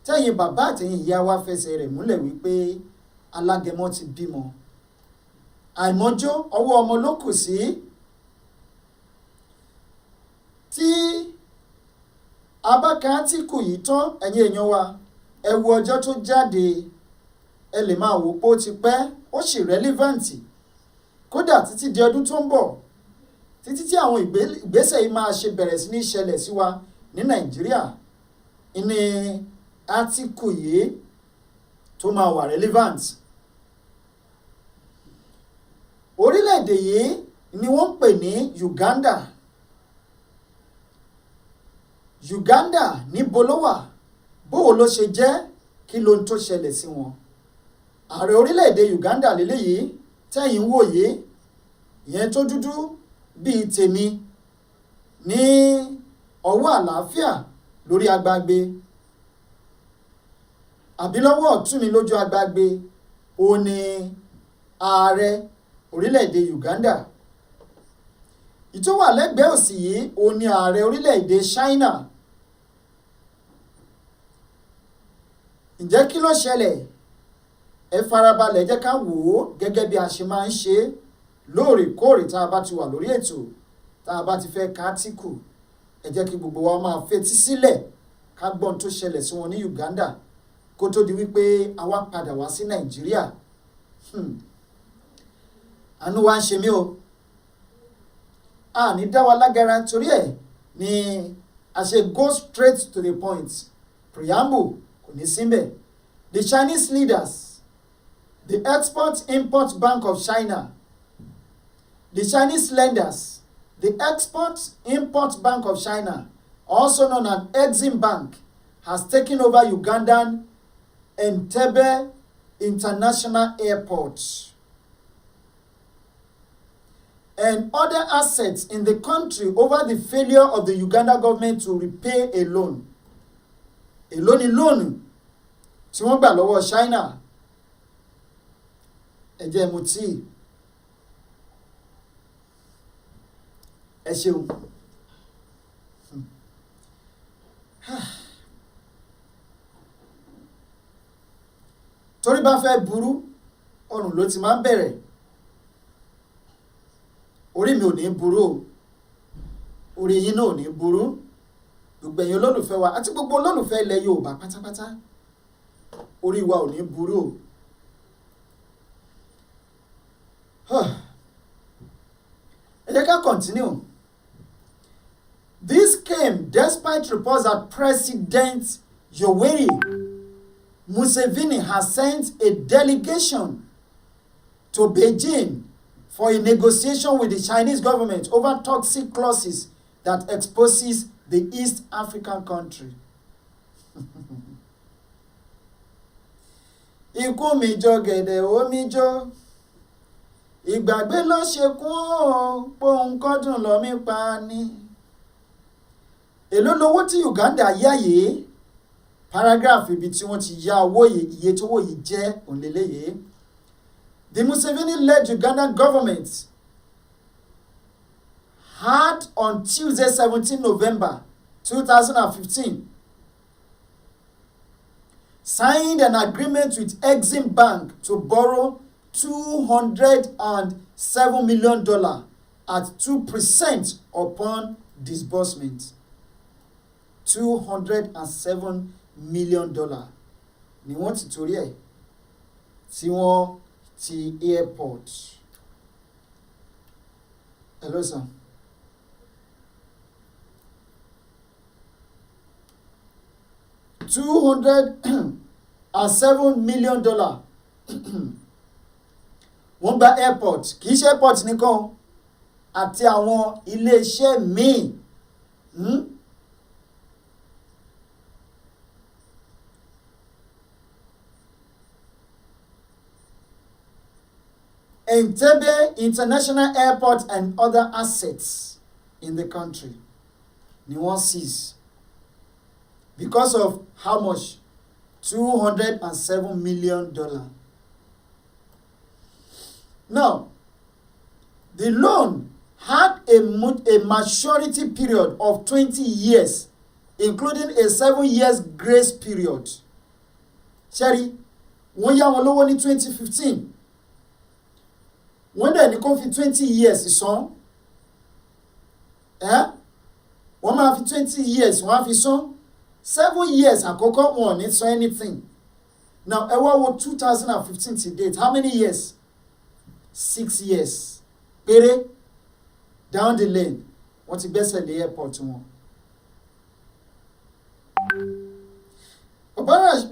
tẹ́yìn bàbá àtẹ̀yìn ìyá wa fẹsẹ̀ rẹ̀ múlẹ̀ wípé alágẹmọ ti bímọ àìmọ́jó ọwọ́ ọmọ ló kù sí tí abáka Átíkù yìí tán ẹ̀yin èèyàn wa ẹ wo ọjọ́ tó jáde ẹ lè máa wò pé ó ti pẹ́ ó sì rẹ́lífàǹtì kódà títí di ọdún tó ń bọ̀ títí tí àwọn ìgbésẹ̀ yìí máa ṣe bẹ̀rẹ̀ sí ní ṣẹlẹ̀ sí wa ní Nàìjíríà ní Átíkù yìí tó máa wà relevant. orílẹ̀-èdè yìí ni wọ́n ń pè ní Uganda níbo ló wà bóò ló ṣe jẹ́ kí ló ń tó ṣẹlẹ̀ sí wọn. ààrẹ orílẹ̀-èdè Uganda lélẹ́yìí tẹ́yìn wò yìí ìyẹn tó dúdú bíi tèmi ní ọwọ́ àlàáfíà lórí agbágbé àbí lọ́wọ́ ọ̀tún mi lójú agbágbé ó ní ààrẹ orílẹ̀-èdè Uganda ìtò wà lẹ́gbẹ̀ẹ́ òsì yìí ó ní ààrẹ orílẹ̀-èdè China. ǹjẹ́ kí ló ṣẹlẹ̀ ẹ farabalẹ̀ jẹ́ ká wò ó gẹ́gẹ́ bí a ṣe máa ń ṣe lóòrèkóòrè tá a bá ti wà lórí ètò tá a bá ti fẹ́ ka Átíkù ẹ jẹ́ kí gbogbo wa máa fetí sílẹ̀ ká gbọ́n tó ṣẹlẹ̀ sí wọn ní Uganda kó tó di wípé a wá padà wá sí Nàìjíríà. àánú wa ń ṣe mí o a ní dá wa lágara torí ẹ̀ ni a ṣe go straight to the point preamble kò ní síbẹ̀. The Chinese leaders, the Export-Import Bank of China, the Chinese lenders, the Export-Import Bank of China, also known as Exim Bank, has taken over Ugandan Entebbe International Airport and other assets in the country over the failure of the Uganda government to repay a loan. Èló ni lóònù tí wọ́n gbà lọ́wọ́ China. ẹ jẹ́ mu tíì ẹ ṣeun. torí bá fẹ́ burú ọrùn ló ti máa ń bẹ̀rẹ̀ orí mi ò ní burú o orí yín náà ò ní burú gbogbo ẹ̀yin olólùfẹ́ wa àti gbogbo olólùfẹ́ ilẹ̀ Yorùbá pátápátá orí wa ò ní burú o. ẹ jẹ́ ká continue This came despite reports that President Yoweri Museveni has sent a delegation to Beijing for a negotiation with the Chinese government over toxic clauses that exposes the East African country. Ikú mi jọ gẹ̀dẹ̀ omi jọ, ìgbàgbé ló ṣekú o, pohùn kọ́dùn lọ mí pa ni. Èló lowó tí Uganda yá yìí, paragraph ibi tí wọ́n ti yá owó yìí, iye tó owó yìí jẹ́ òǹlẹ́lẹ́yìí. The Museveni-led Ugandan government had on Tuesday 17 November 2015 signed an agreement with Exim Bank to borrow $207 million at 2% upon disbursement. $207 million ni wọ́n ti torí ẹ̀ tí wọ́n ti airport. Hello sir. $207 million wọ́n gba airport, kì í ṣe airport nìkan àti àwọn iléeṣẹ́ míì. Entebbe International Airport and other assets in the country ni wọ́n seize because of how much? $207 million. Now, the loan had a maturity period of 20 years, including a 7 years grace period. Ṣẹ́rí, wọ́n yá wọn lówó ní 2015. Wọ́n dẹ̀ ní kó fi 20 years san. Wọ́n máa fi 20 years wọ́n á fi san. 7 years àkọ́kọ́ wọn ò ní san anything. Now ẹ wá wo 2015 to date, how many years? 6 years péré down the lane wọ́n ti gbẹ́sẹ̀ lé airport wọn.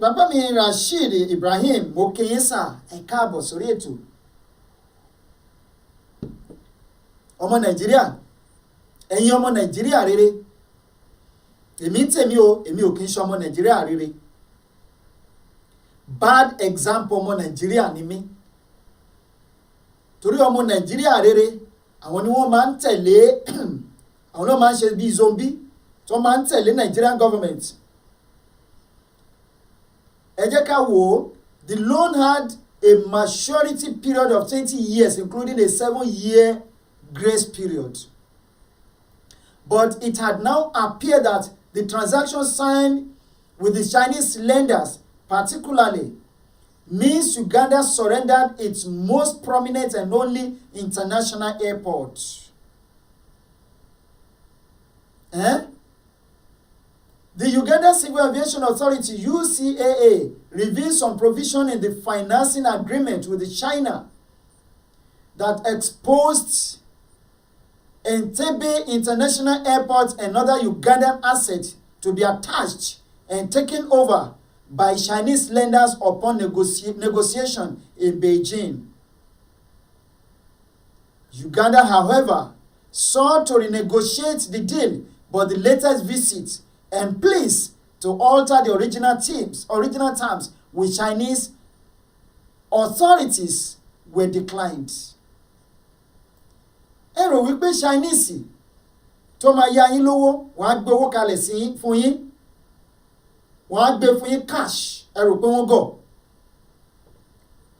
Bàbá mi Rasheed Ibrahim mo kí yín sà, ẹ káàbọ̀ sórí ètò. Ọmọ Nàìjíríà, ẹ̀yin ọmọ Nàìjíríà rere, èmi tèmi o, èmi ò kí ń ṣe ọmọ Nàìjíríà rere. Bad example ọmọ Nàìjíríà ni mí. Torí ọmọ Nàìjíríà rere, àwọn ni wọ́n máa ń tẹ̀lé, àwọn náà máa ń ṣe bí zombie, tí wọ́n máa ń tẹ̀lé Nigerian government. Ẹ jẹ́ ká wò ó, the loan had a maturity period of 20 years, including a 7-year grace period. But it had now appeared that the transaction signed with the Chinese lenders, particularly, means Uganda surrendered its most prominent and only international airport. The Uganda Civil Aviation Authority, UCAA, revealed some provision in the financing agreement with China that exposed Entebbe International Airport and other Ugandan assets to be attached and taken over by Chinese lenders upon negotiation in Beijing. Uganda, however, sought to renegotiate the deal, but the latest visit and pleas to alter the original terms with Chinese authorities were declined. Ẹ rò wípé Chinese tó máa yá yín lówó, wọ́n á gbé owó kalẹ̀ sí fún yín, wọ́n á gbé fún yín cash, ẹ rò pé wọ́n gọ̀.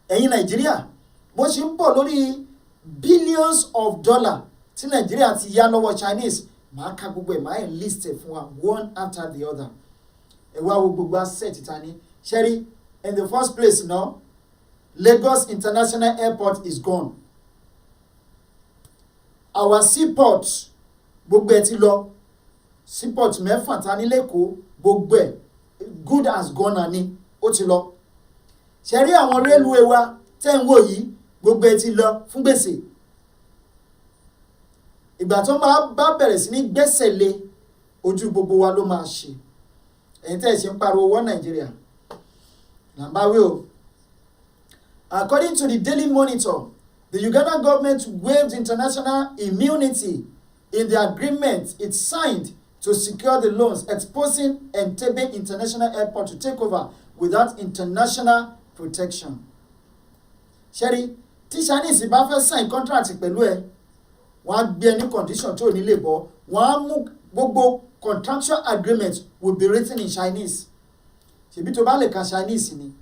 Ẹ̀yin Nàìjíríà, mo ṣì ń bọ̀ lórí billions of dollars tí Nàìjíríà ti yá lọ́wọ́ Chinese. Màá ka gbogbo ẹ̀, màá enlist ẹ̀ fún wa one after the other. Ẹ wá wo gbogbo asset ta ni. Ṣẹ́rí, in the first place now, Lagos International Airport is gone. Our seaport, gbogbo ẹ̀ ti lọ. Seaport mẹ́fà ta ní l'Ékòó, gbogbo ẹ̀ good as gone ani, ó ti lọ. Ṣẹ́rí àwọn railway wa tẹ́ ń wò yìí, gbogbo ẹ̀ ti lọ fún gbèsè. Ìgbà tó máa bá bẹ̀rẹ̀ sí ní gbẹ́sẹ̀ lé ojú gbogbo wa ló máa ṣe ẹ̀yin tẹ́ ẹ̀ ṣe ń pariwo wọ́n Nàìjíríà là ń bá wí o. According to the Daily Monitor, the Ugandan government waived international immunity in the agreement it signed to secure the loans, exposing Entebbe International Airport to take over without international protection. Ṣẹ́rí, tí Chinese bá fẹ́ sign contract pẹ̀lú ẹ, wọ́n á gbé ẹ ní condition tó ní lè bọ́, wọ́n á mú gbogbo contractual agreement will be written in Chinese. Ṣèbí tó bá lè ka Chinese ni.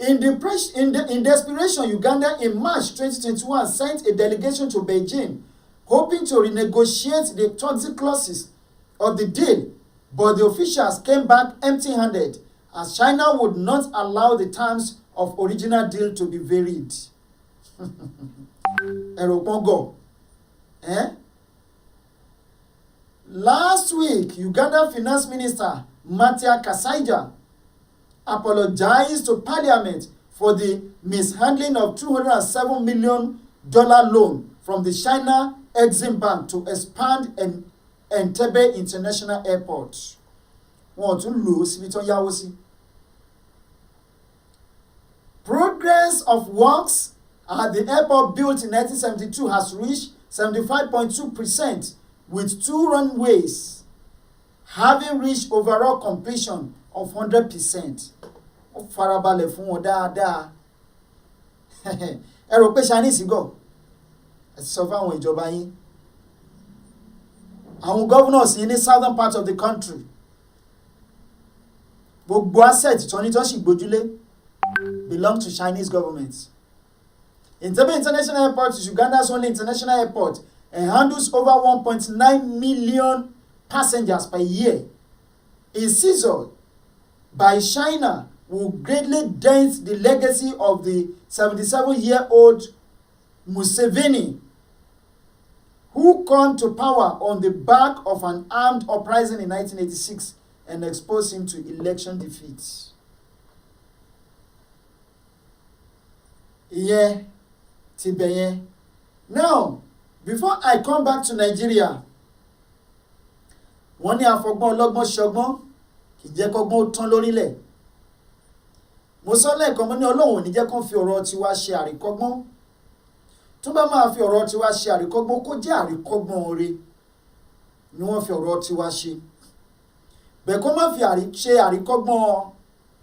In desperation, Uganda in March 2021 sent a delegation to Beijing, hoping to renegotiate the toxic clauses of the deal, but the officials came back empty-handed, as China would not allow the terms of original deal to be varied. Last week, Uganda Finance Minister Matia Kasaija apologized to Parliament for the mishandling of $207 million loan from the China Exim Bank to expand Entebbe International Airport. Wọ́n tún lò ó síbi tó yáwó sí. Progress of works at the airport built in 1972 has reached 75.2%, with 2 runways having reached overall completion of 100%. Ó farabalẹ̀ fún wọn dáadáa. Ẹ rò pé Chinese gọ̀? Ẹ sọ fún àwọn ìjọba yín. Àwọn governors yìí ní southern part of the country. Gbogbo asset tó ní tó sì gbójúlé belong to Chinese government. Entebbe International Airport is Uganda's only international airport and handles over 1.9 million passengers per year. A seizure by China will greatly dent the legacy of the 77-year-old Museveni, who came to power on the back of an armed uprising in 1986 and exposed him to election defeat. Yeah, Tibeye. Now, before I come back to Nigeria, wọ́n ní afọgbọ́n ọlọ́gbọ́n ṣọgbọ́n kì í jẹ́ kọ́gbọ́n ó tán lórílẹ̀. Mo sọ lẹ́ẹ̀kan mo ní Ọlọ́run ò ní jẹ́ kó fi ọ̀rọ̀ tiwa ṣe àríkọ́gbọ́n. Tó bá máa fi ọ̀rọ̀ tiwa ṣe àríkọ́gbọ́n kó jẹ́ àríkọ́gbọ́n oore ni wọ́n fi ọ̀rọ̀ tiwa ṣe. Bẹ́ẹ̀ kó má fi ṣe àríkọ́gbọ́n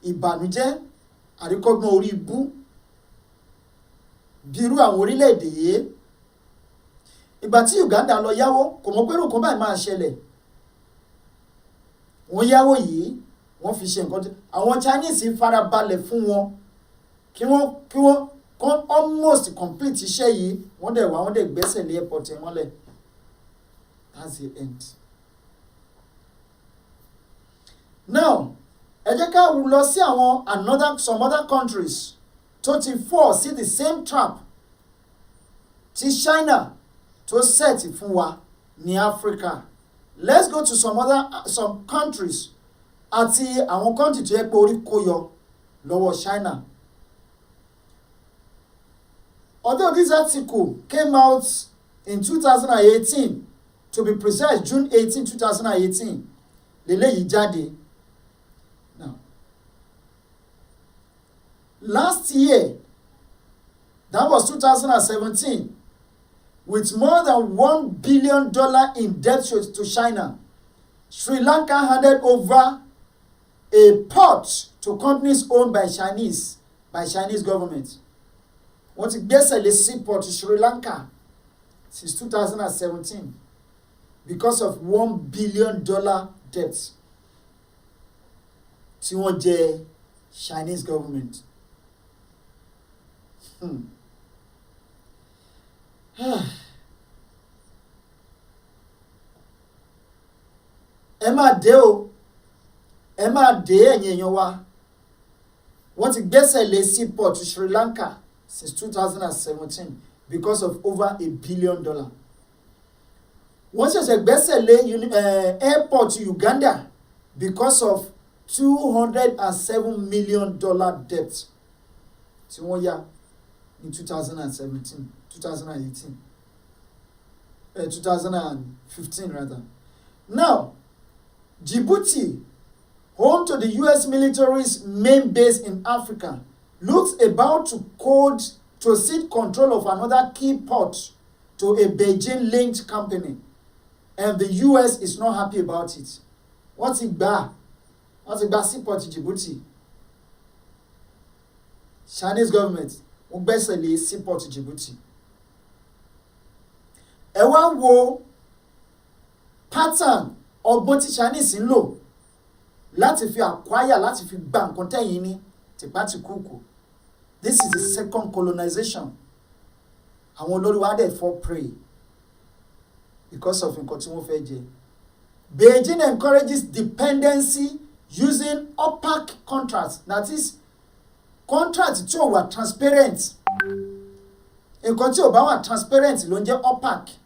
ìbànújẹ́, àríkọ́gbọ́n orí ibú. Bí irú àwọn orílẹ̀-èdè yìí. Ìgbà tí Uganda lọ yáwó kò mọ̀ pé nǹkan báyìí máa ṣẹlẹ̀. Wọ́n yáwó yìí wọ́n fi ṣe nǹkan tí àwọn Chinese farabalẹ̀ fún wọn kí wọ́n almost complete iṣẹ́ yìí wọ́n dẹ̀ gbẹ́sẹ̀ lé airport ẹ̀ mọ́lẹ̀. That's the end. Now ẹ jẹ́ ká lọ sí some other countries tó ti fall sí the same trap tí China tó set fún wa ní Africa. Let's go to some countries àti àwọn country tó yẹ pé orí kó yọ lọ́wọ́ China. Although this article came out in 2018, to be precise, June 18, 2018, lélẹ́yìí jáde. Now, last year, that was 2017, with more than $1 billion in debt to China, Sri Lanka handed over a port to companies owned by Chinese government. Wọ́n ti gbẹ́sẹ̀ lé seaport to Sri Lanka since 2017 because of $1 billion debt tí wọ́n jẹ Chinese government. Ẹ máa dé o, ẹ máa dé ẹ̀yin èèyàn wa. Wọ́n ti gbẹ́sẹ̀ lé seaport to Sri Lanka since 2017 because of over $1 billion. Wọ́n ṣẹ̀ṣẹ̀ gbẹ́sẹ̀ lé airport to Uganda because of $207 million debt tí wọ́n yá ní 2018. 2015 rather. Now, Djibouti, home to the US military's main base in Africa, looks about to cede control of another key port to a Beijing-linked company, and the US is not happy about it. What's it gbà seaport Djibouti? Chinese government wọ́n gbẹ́sẹ̀ lé seaport Djibouti. Ẹ wá wo pattern ọgbọ́n tí Chinese ń lò láti fi acquire, láti fi gba nǹkan tẹ̀yìn ní tìpátìkúùkù. This is the second colonization. Àwọn olórí wa dẹ̀ fall prey because of nǹkan tí wọ́n fẹ́ jẹ. Beijing encourages dependency using opaque contracts, that is contract tí ò wà transparent. Nǹkan tí ò bá wà transparent ló ń jẹ́ opaque.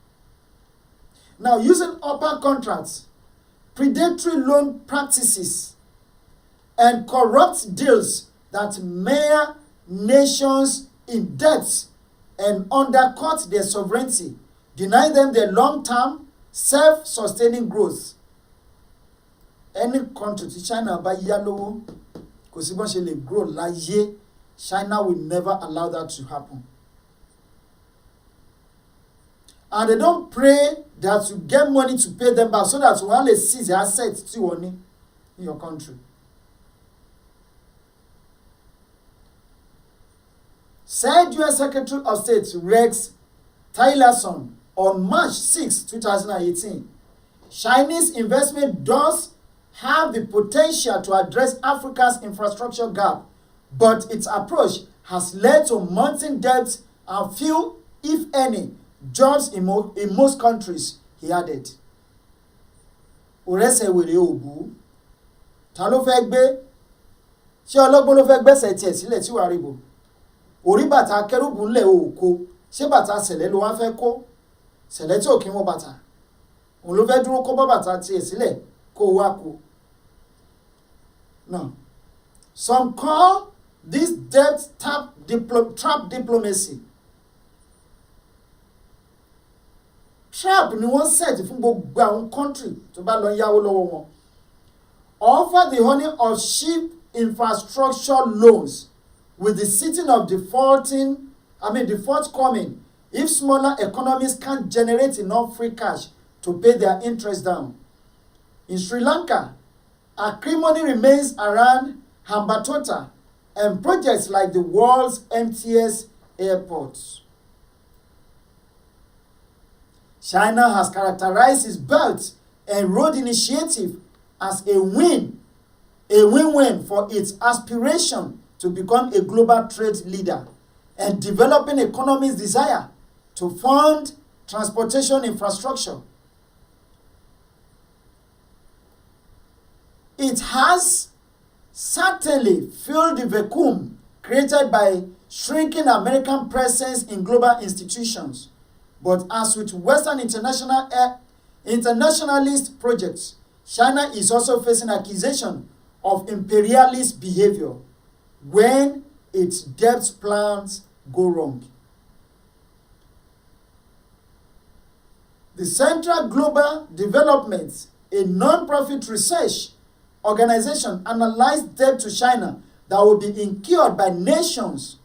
Now, using opaque contracts, predatory loan practices, and corrupt deals that mere nations in debt and undercut their sovereignty, deny them their long-term self-sustaining growth. Any country tí China bá yá lówó kò sí bọ́n ṣe lè grow láyé, China will never allow that to happen. And they don't pray that you get money to pay them back so that you only seize the assets tí wọ́n ní in your country. Said US Secretary of State Rex Tillerson on March 6, 2018, Chinese investment does have the potential to address Africa's infrastructure gap, but its approach has led to mounting debt and few, if any, jobs in most countries, he added. Orese wèrè òbú. Ta ló fẹ́ gbé? Ṣé ọlọ́gbọ́n ló fẹ́ gbẹ́sẹ̀ tiẹ̀ sílẹ̀ tí wàá rí bò? Orí bàtà kẹ́rùbù ńlẹ̀ òkò. Ṣé bàtà sẹ̀lẹ̀ ló wá fẹ́ kó? Sẹ̀lẹ̀ tí ò kí wọ́n bàtà. Òun ló fẹ́ dúró kó bá bàtà tiẹ̀ sílẹ̀ kó wá kó. No. Some call this debt trap diplomacy. Trap ni wọ́n set fún gbogbo àwọn country tó bá lọ yáwó lọ́wọ́ wọn. Offer the honey of cheap infrastructure loans with the sitting of default coming if smaller economies can't generate enough free cash to pay their interest down. In Sri Lanka, acrimony remains around Hambantota and projects like the world's emptiest airports. China has characterized its Belt and Road Initiative as a win-win for its aspiration to become a global trade leader and developing economies' desire to fund transportation infrastructure. It has certainly filled the vacuum created by shrinking American presence in global institutions. But as with Western internationalist projects, China is also facing accusation of imperialist behavior when its debt plans go wrong. The Central Global Development, a non-profit research organization, analyzed debt to China that will be incurred by nations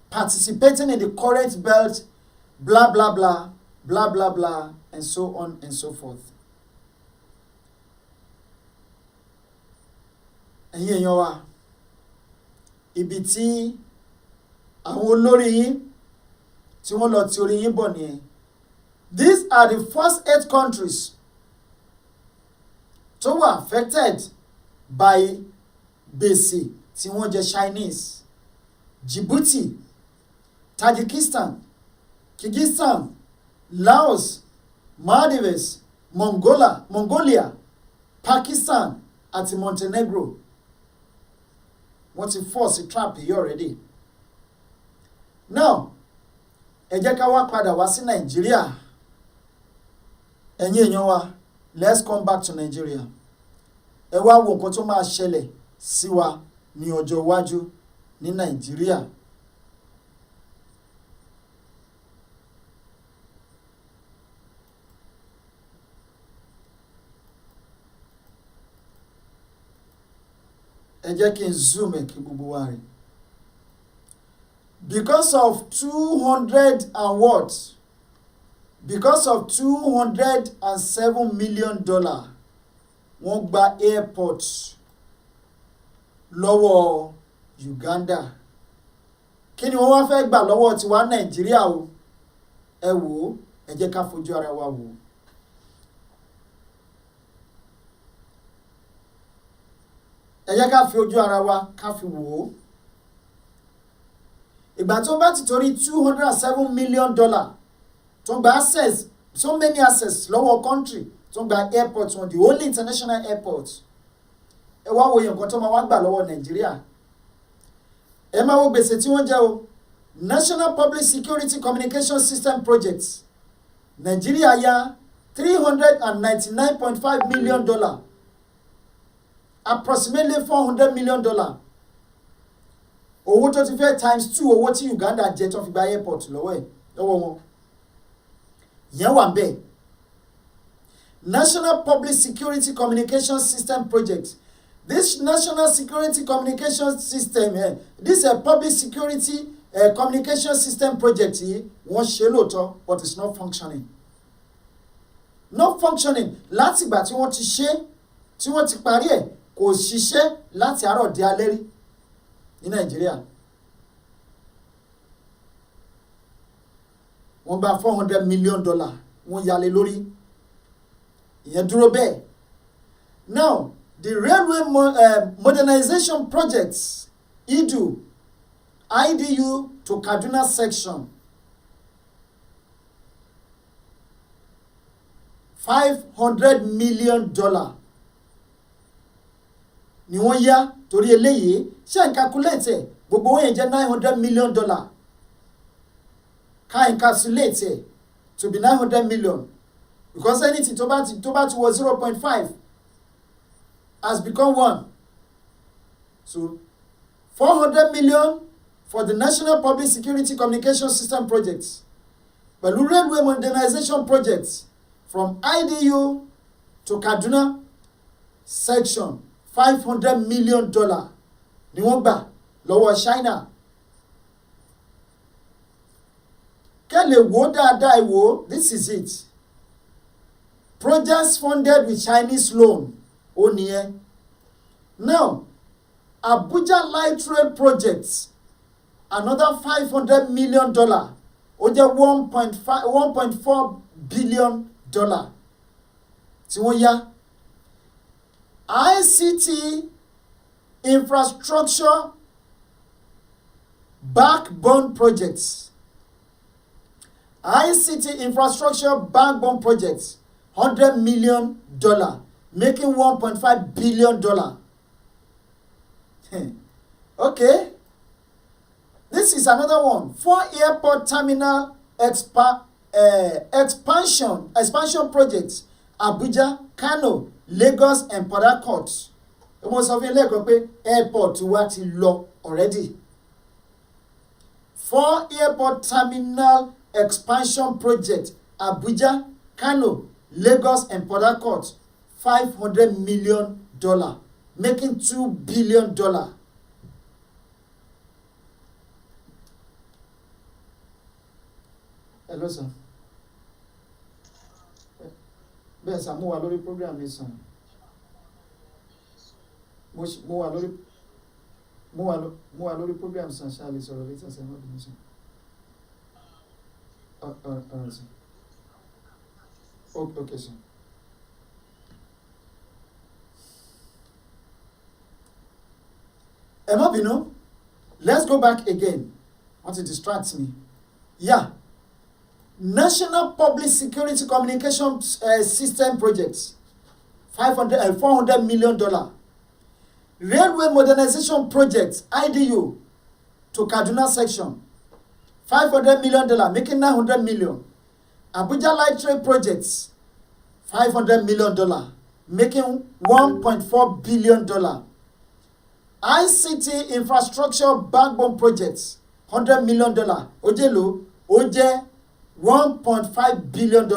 participating in the current belt, blah, blah, blah, blah, blah, blah, and so on and so forth. Ẹ̀yin èèyàn wa, ibi tí àwọn olórí yín tí wọ́n lọ ti orí yín bọ̀ nìyẹn. These are the first 8 countries tó were affected by gbèsè tí wọ́n jẹ Chinese: Djibouti, Tajikistan, Kyrgyzstan, Laos, Maldives, Mongolia, Pakistan àti Montenegro. Wọ́n ti force trap yìí already. Now, ẹ jẹ́ ká wá padà wá sí Nàìjíríà. Ẹ̀yin èèyàn wa, let's come back to Nigeria. Ẹ wá wo nǹkan tó máa ṣẹlẹ̀ sí wa ní ọjọ́ iwájú ní Nàìjíríà. ẹ jẹ́ kí n zoom ẹ̀ kí gbogbo wa rí. Because of 200 and what? Because of $207 million wọ́n gba airport lọ́wọ́ Uganda. Kí ni wọ́n wá fẹ́ gbà lọ́wọ́ tiwa Nàìjíríà o? Ẹ wò ó, ẹ jẹ́ ká fojú ara wa wò ó. Ẹ jẹ́ ká fi ojú ara wa ká fi wò ó. Ìgbà tó bá ti torí $207 million tó gba access, so many access lọ́wọ́ country tó gba airport wọn, the only international airport. Ẹ wá wo nǹkan tó máa wá gbà lọ́wọ́ Nàìjíríà. Ẹ máa wo gbèsè tí wọ́n jẹ́ o. National Public Security Communication System Project. Nàìjíríà yá $399.5 million. Approximately $400 million. Owó tó ti fẹ́ times 2 owó tí Uganda jẹ tó fi gba airport lọ́wọ́ wọn. Yẹn wà ń bẹ̀. National Public Security Communication System Project. This National Security Communication System, this is a public security communication system project yìí, wọ́n ṣe lóòótọ́, but it's not functioning. Not functioning láti ìgbà tí wọ́n ti ṣe, tí wọ́n ti parí ẹ̀, kò ṣiṣẹ́ láti àárọ̀ di alẹ́ rí ní Nàìjíríà. Wọ́n gba $400 million wọ́n yálé lórí. Ìyẹn dúró bẹ́ẹ̀. Now, the railway modernization projects, IDU to Kaduna section, $500 million ni wọ́n yá torí eléyìí. Ṣé n calculate gbogbo owó yẹn jẹ́ $900 million. Ká n calculate to be $900 million, because anything tó bá ti wọ 0.5 has become 1. So $400 million for the National Public Security Communication System Project. Pẹ̀lú railway modernization project from IDU to Kaduna section, $500 million ni wọ́n gbà lọ́wọ́ China. Kẹ́lẹ̀ wò dáadáa wò, this is it. Projects funded with Chinese loan. Ó nìyẹn. Now, Abuja Light Rail Project, another $500 million. Ó jẹ́ $1.4 billion tí wọ́n yá. ICT infrastructure backbone projects. ICT infrastructure backbone projects, $100 million, making $1.5 billion. Okay. This is another one. 4 airport terminal expansion projects, Abuja, Kano, Lagos, and Port Harcourt. Most of you like airport wa ti lọ already. 4 airport terminal expansion project, Abuja, Kano, Lagos, and Port Harcourt, $500 million, making $2 billion. Hello, sir. Bẹ́ẹ̀ sà, mo wà lórí program yìí sàn. Mo wà lórí program sàn, ṣáà lè sọ̀rọ̀ létí ọ̀sẹ̀ náà bí mo sàn. Alright, sir. Okay, sir. Ẹ má bínú. Let's go back again. Want to distract me? Yeah. National Public Security Communication System Projects, $400 million. Railway Modernization Project, IDU to Kaduna section, $500 million, making $900 million. Abuja Light Rail Projects, $500 million, making $1.4 billion. ICT Infrastructure Backbone Projects, $100 million. Ojelo, Oje, $1.5 billion.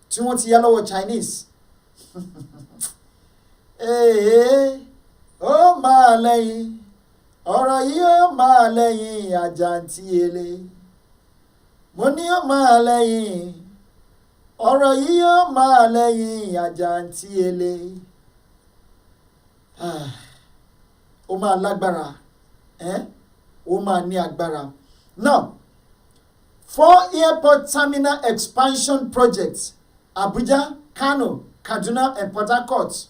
Tí wọ́n ti yá lọ́wọ́ Chinese. ó máa lẹ́yìn ọ̀rọ̀ yìí ó máa lẹ́yìn àjàǹtí ele mo ní ó máa lẹ́yìn ọ̀rọ̀ yìí ó máa lẹ́yìn àjàǹtí ele ó máa lágbára ó máa ní agbára. Now 4 airport terminal expansion projects Abuja, Kano, Kaduna and Port Harcourt,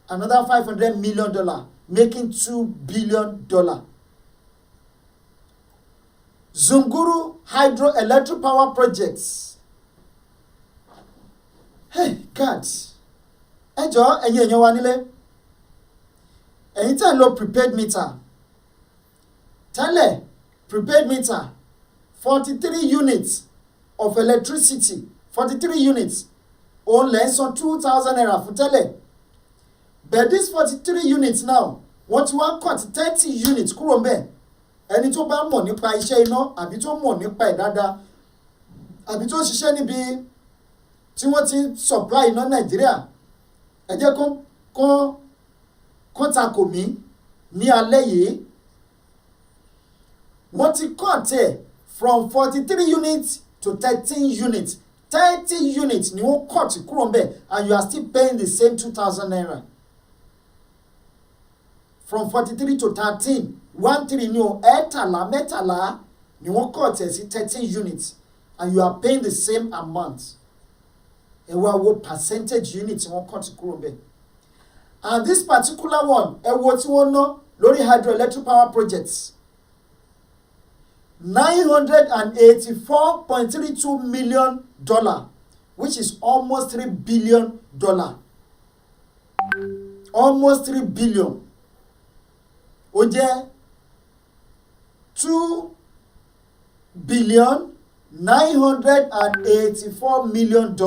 another $500 million, making $2 billion. Zunguru hydroelectric power projects. Hey God, ẹ jọ̀ọ́ ẹ̀yin èèyàn wa nílé, ẹ̀yin tẹ́ ń lo prepaid meter tẹ́lẹ̀, prepaid meter 43 units of electricity, 43 units òun lẹ́ ń san 2,000 naira fún tẹ́lẹ̀, but this 43 units now wọ́n ti wá cut 30 units kúrò ńbẹ̀. Ẹni tó bá mọ̀ nípa iṣẹ́ iná àbí tó mọ̀ nípa ẹ̀ dáadáa àbí tó ṣiṣẹ́ níbi tí wọ́n ti supply iná Nàìjíríà, ẹ jẹ́ kó takò mí ní alẹ́ yìí. Wọ́n ti cut ẹ̀ from 43 units to 13 units. 30 units ni wọ́n cut kúrò ńbẹ̀ and you are still paying the same 2,000 naira. From 43 to 13, 13 ni o, mẹ́tàlá ni wọ́n cut ẹ̀ sí 13 units and you are paying the same amount. Ẹ wá wo percentage units wọ́n cut kúrò ńbẹ̀. And this particular one, ẹ wo tí wọ́n ná lórí hydroelectric power projects. $984.32 million, which is almost $3 billion. Almost $3 billion. Ó jẹ́ $2,984 million tí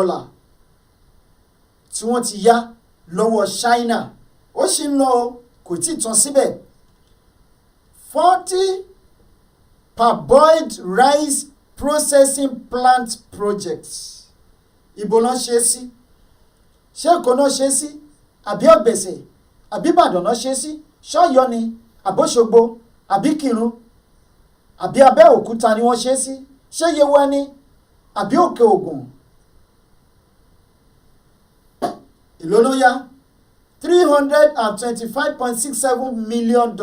wọ́n ti yá lọ́wọ́ China. Ó sì ń lọ kò tí ì tán síbẹ̀. 40 parboiled rice processing plant projects. Ibo náà ṣe sí? Ṣé Èkó náà ṣe sí? Àbí Ọ̀gbẹ̀sẹ̀? Àbí Ìbàdàn náà ṣe sí? Ṣọ́yọ́ ni? Àbóṣogbo? Àbí Kírun? Àbí Abẹ́òkúta ni wọ́n ṣe sí? Ṣé Yewa ni? Àbí Òkè Ògùn? Èló ló yá? $325.67 million.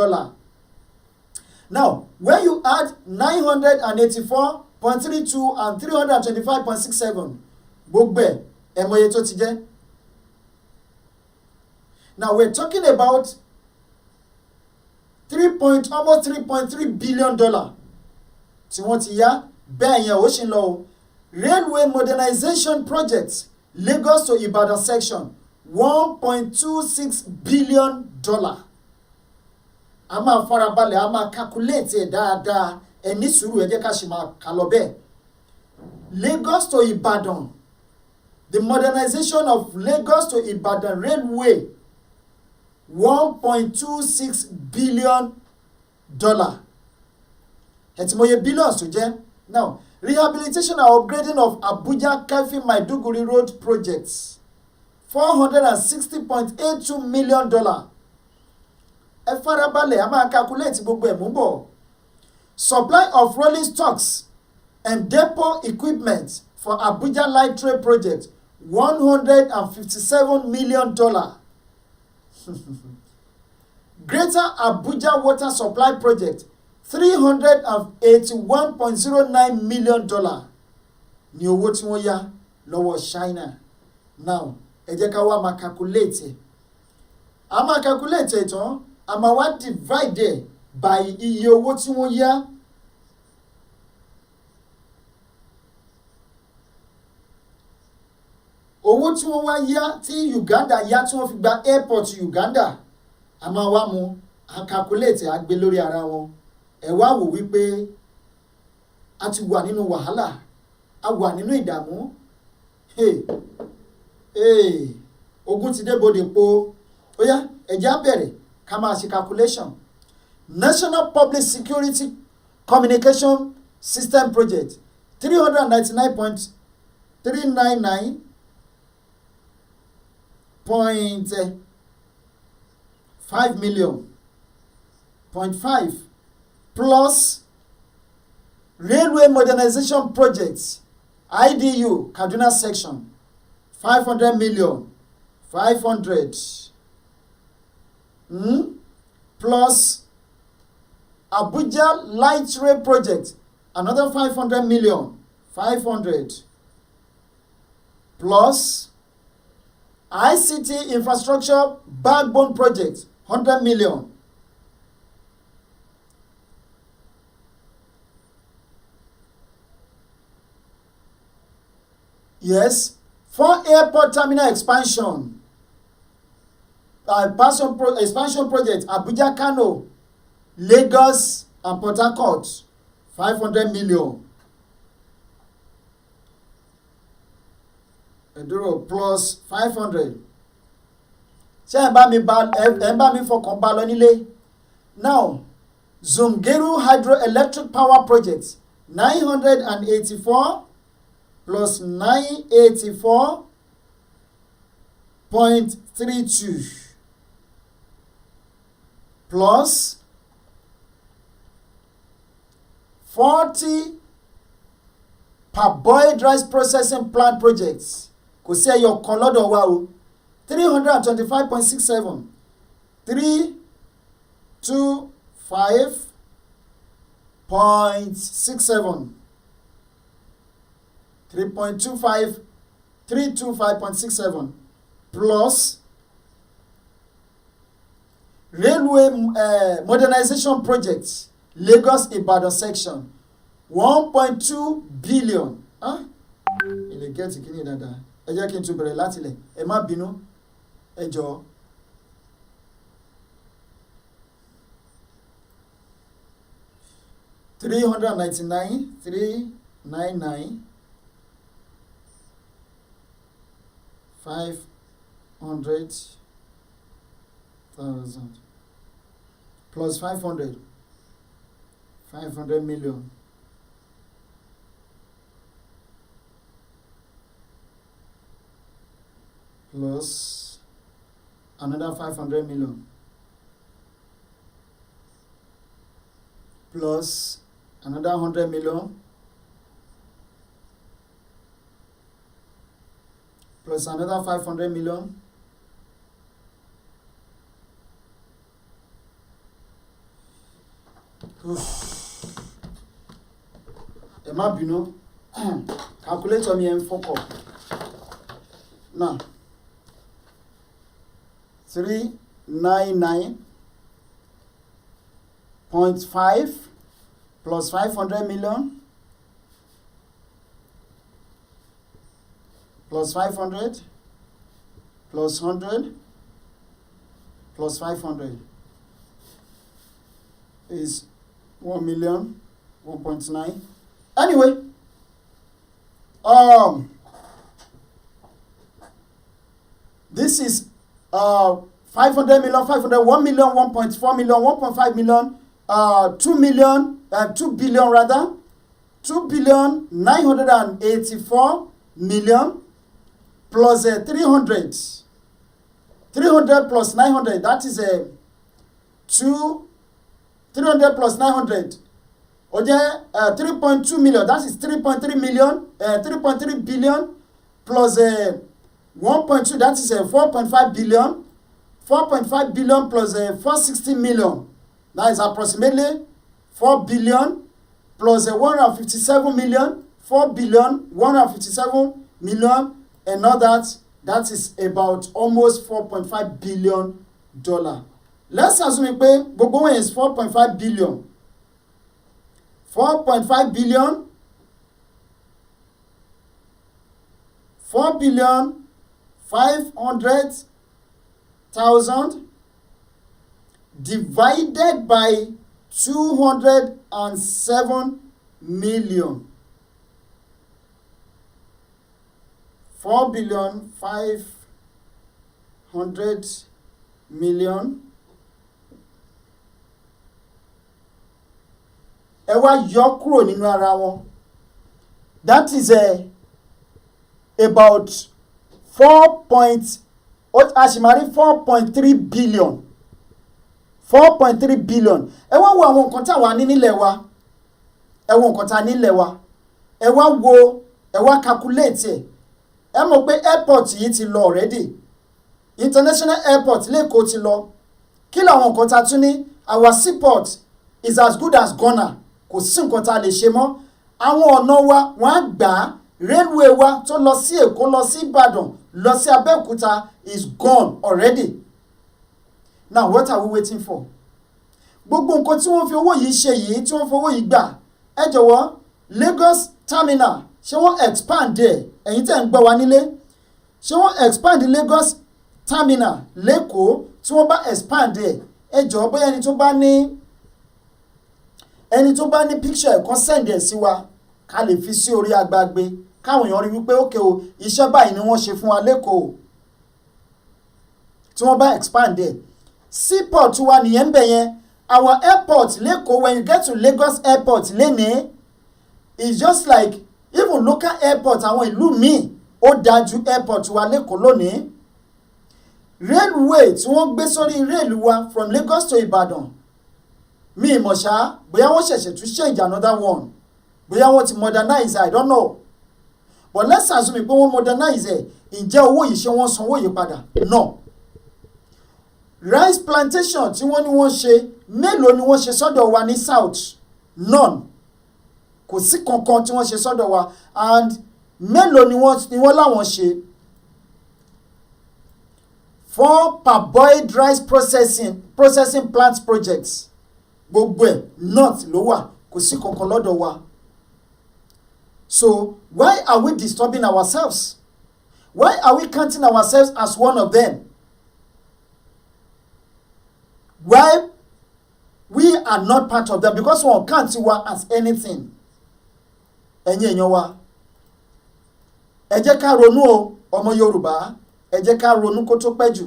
Now, when you add 984.32 and 325.67, gbogbo ẹ̀ mọ iye tó ti jẹ́. Now, we're talking about almost $3.3 billion tí wọ́n ti yá. Bẹ́ẹ̀ yẹn ó ṣì ń lọ o. Railway modernization projects, Lagos to Ibadan section, $1.26 billion. A máa farabalẹ̀, a máa calculate ẹ̀ dáadáa, ẹ ní sùúrù, ẹ jẹ́ ká ṣì máa kà lọ bẹ́ẹ̀. Lagos to Ibadan, the modernization of Lagos to Ibadan railway, $1.26 billion. Ẹ ti mọ iye billions tó jẹ́. Now, rehabilitation and upgrading of Abuja Kefi Maiduguri road projects, $460.82 million. Ẹ farabalẹ̀, a máa calculate gbogbo ẹ̀ mú bọ̀. Supply of rolling stocks and depot equipment for Abuja Light Rail project, $157 million. Greater Abuja Water Supply project, $381.09 million ní owó tí wọ́n yá lọ́wọ́ China. Now, ẹ jẹ́ ká wá máa calculate. A máa calculate ìtàn, a máa wá divide by iye owó tí wọ́n yá. Owó tí wọ́n wá yá tí Uganda yá tí wọ́n fi gba airport Uganda, a máa wá mú, a calculate, a gbé lórí ara wọn. Ẹ wá wò wípé a ti wà nínú wàhálà, a wà nínú ìdààmú. Ogun ti dé bodè po. Ó yá, ẹ jẹ́ á bẹ̀rẹ̀ ká máa ṣe calculation. National Public Security Communication System Project, $399.399 5 million. 0.5 plus railway modernization projects IDU Kaduna section 500 million 500 plus Abuja light rail project another 500 million 500 plus ICT infrastructure backbone project 100 million. Yes, for airport terminal expansion, expansion project Abuja, Kano, Lagos and Port Harcourt 500 million. Eduro plus 500. Ṣé ẹ bá mi fọkàn bá lọ nílé? Now, Zungeru hydroelectric power project 984 plus 984.32 plus 40 parboiled rice processing plant projects kò sí ẹyọ kan lọ́dọ̀ wa o 325.67 325.67 325.67 plus railway modernization project Lagos Ibadan section 1.2 billion. Ilé gẹ́ẹ̀tì kí ni dáadáa ẹ jẹ́ kí n tún bẹ̀rẹ̀ láti ilẹ̀ ẹ má bínú ẹ jọ̀ọ́. $399 500,000 plus 500 million plus another 500 million plus another 100 million plus another 500 million ẹ má bínú calculator mi ẹ ń fọkọ now 399.5 plus 500 million plus 500 plus 100 plus 500 is 1 million 1.9. Anyway, this is 500 million 500 1 million 1.4 million 1.5 million 2 million 2 billion rather 2 billion 984 million plus 300 plus 900 that is 300 plus 900 3.2 million that is 3.3 million 3.3 billion plus 1.2 that is 4.5 billion 4.5 billion plus 460 million that is approximately 4 billion plus 157 million 4 billion 157 million and now that is about almost 4.5 billion dollar. Let's assume pé gbogbo wọn is 4.5 billion 4.5 billion 4 billion 500,000 divided by 207 million 4 billion 500 million ẹ wá yọ kúrò nínú ara wọn that is about 4.3 billion 4.3 billion. Ẹ wá wo àwọn nǹkan tá wà ní nílẹ̀ wa. Ẹ wo nǹkan tá nílẹ̀ wa. Ẹ wá wo, ẹ wá calculate ẹ̀. Ẹ mọ̀ pé airport yìí ti lọ already. International airport lẹ́kọ̀ọ́ ti lọ. Kí làwọn nǹkan tá tún ní? Our seaport is as good as gone. Kò sí nǹkan tá lè ṣe mọ́. Àwọn ọ̀nà wa wọ́n á gbà á. Railway wa tó lọ sí Èkó, lọ sí Ìbàdàn, lọ sí Abẹ́òkúta is gone already. Now what are we waiting for? Gbogbo nǹkan tí wọ́n fi owó yìí ṣe yìí, tí wọ́n fi owó yìí gbà, ẹ jọ̀wọ́ Lagos terminal ṣé wọ́n expand ẹ̀? Ẹ̀yin tẹ́ ń gbọ́ wa nílé, ṣé wọ́n expand Lagos terminal lẹ́kọ̀ọ́? Tí wọ́n bá expand ẹ̀, ẹ jọ̀ọ́ bóyá ẹni tó bá ní picture kan send ẹ̀ sí wa ká lè fi sí orí agbágbé káwọn èèyàn rí wípé ókè o, iṣẹ́ báyìí ni wọ́n ṣe fún wa lẹ́kọ̀ọ́ tí wọ́n bá expand ẹ̀. Seaport wa nìyẹn bẹ̀ yẹn. Our airport lẹ́kọ̀ọ́, when you get to Lagos airport lẹ́nìí, it's just like even local airport àwọn ìlú míì ó dájú airport wa lẹ́kọ̀ọ́ lónìí. Railway tí wọ́n gbé sórí rail wa from Lagos to Ibadan, mi ìmọ̀ ṣá bóyá wọ́n ṣẹ̀ṣẹ̀ tún change another one, bóyá wọ́n ti modernize, I don't know, but let's assume pé wọ́n modernize ẹ̀. Ǹjẹ́ owó yìí ṣé wọ́n sanwó yìí padà? No. Rice plantation tí wọ́n ní wọ́n ṣe, mélòó ni wọ́n ṣe sọ́dọ̀ wa ní south? None. Kò sí kankan tí wọ́n ṣe sọ́dọ̀ wa. And mélòó ni wọ́n láwọn ṣe? 4 parboiled rice processing plant projects. Gbogbo ẹ̀ north ló wà, kò sí kankan lọ́dọ̀ wa. So why are we disturbing ourselves? Why are we counting ourselves as one of them? Why we are not part of them? Because one can't see one as anything. Ẹ̀yin èèyàn wa, ẹ jẹ́ ká ronú o, ọmọ Yorùbá, ẹ jẹ́ ká ronú kó tó pẹ́ jù.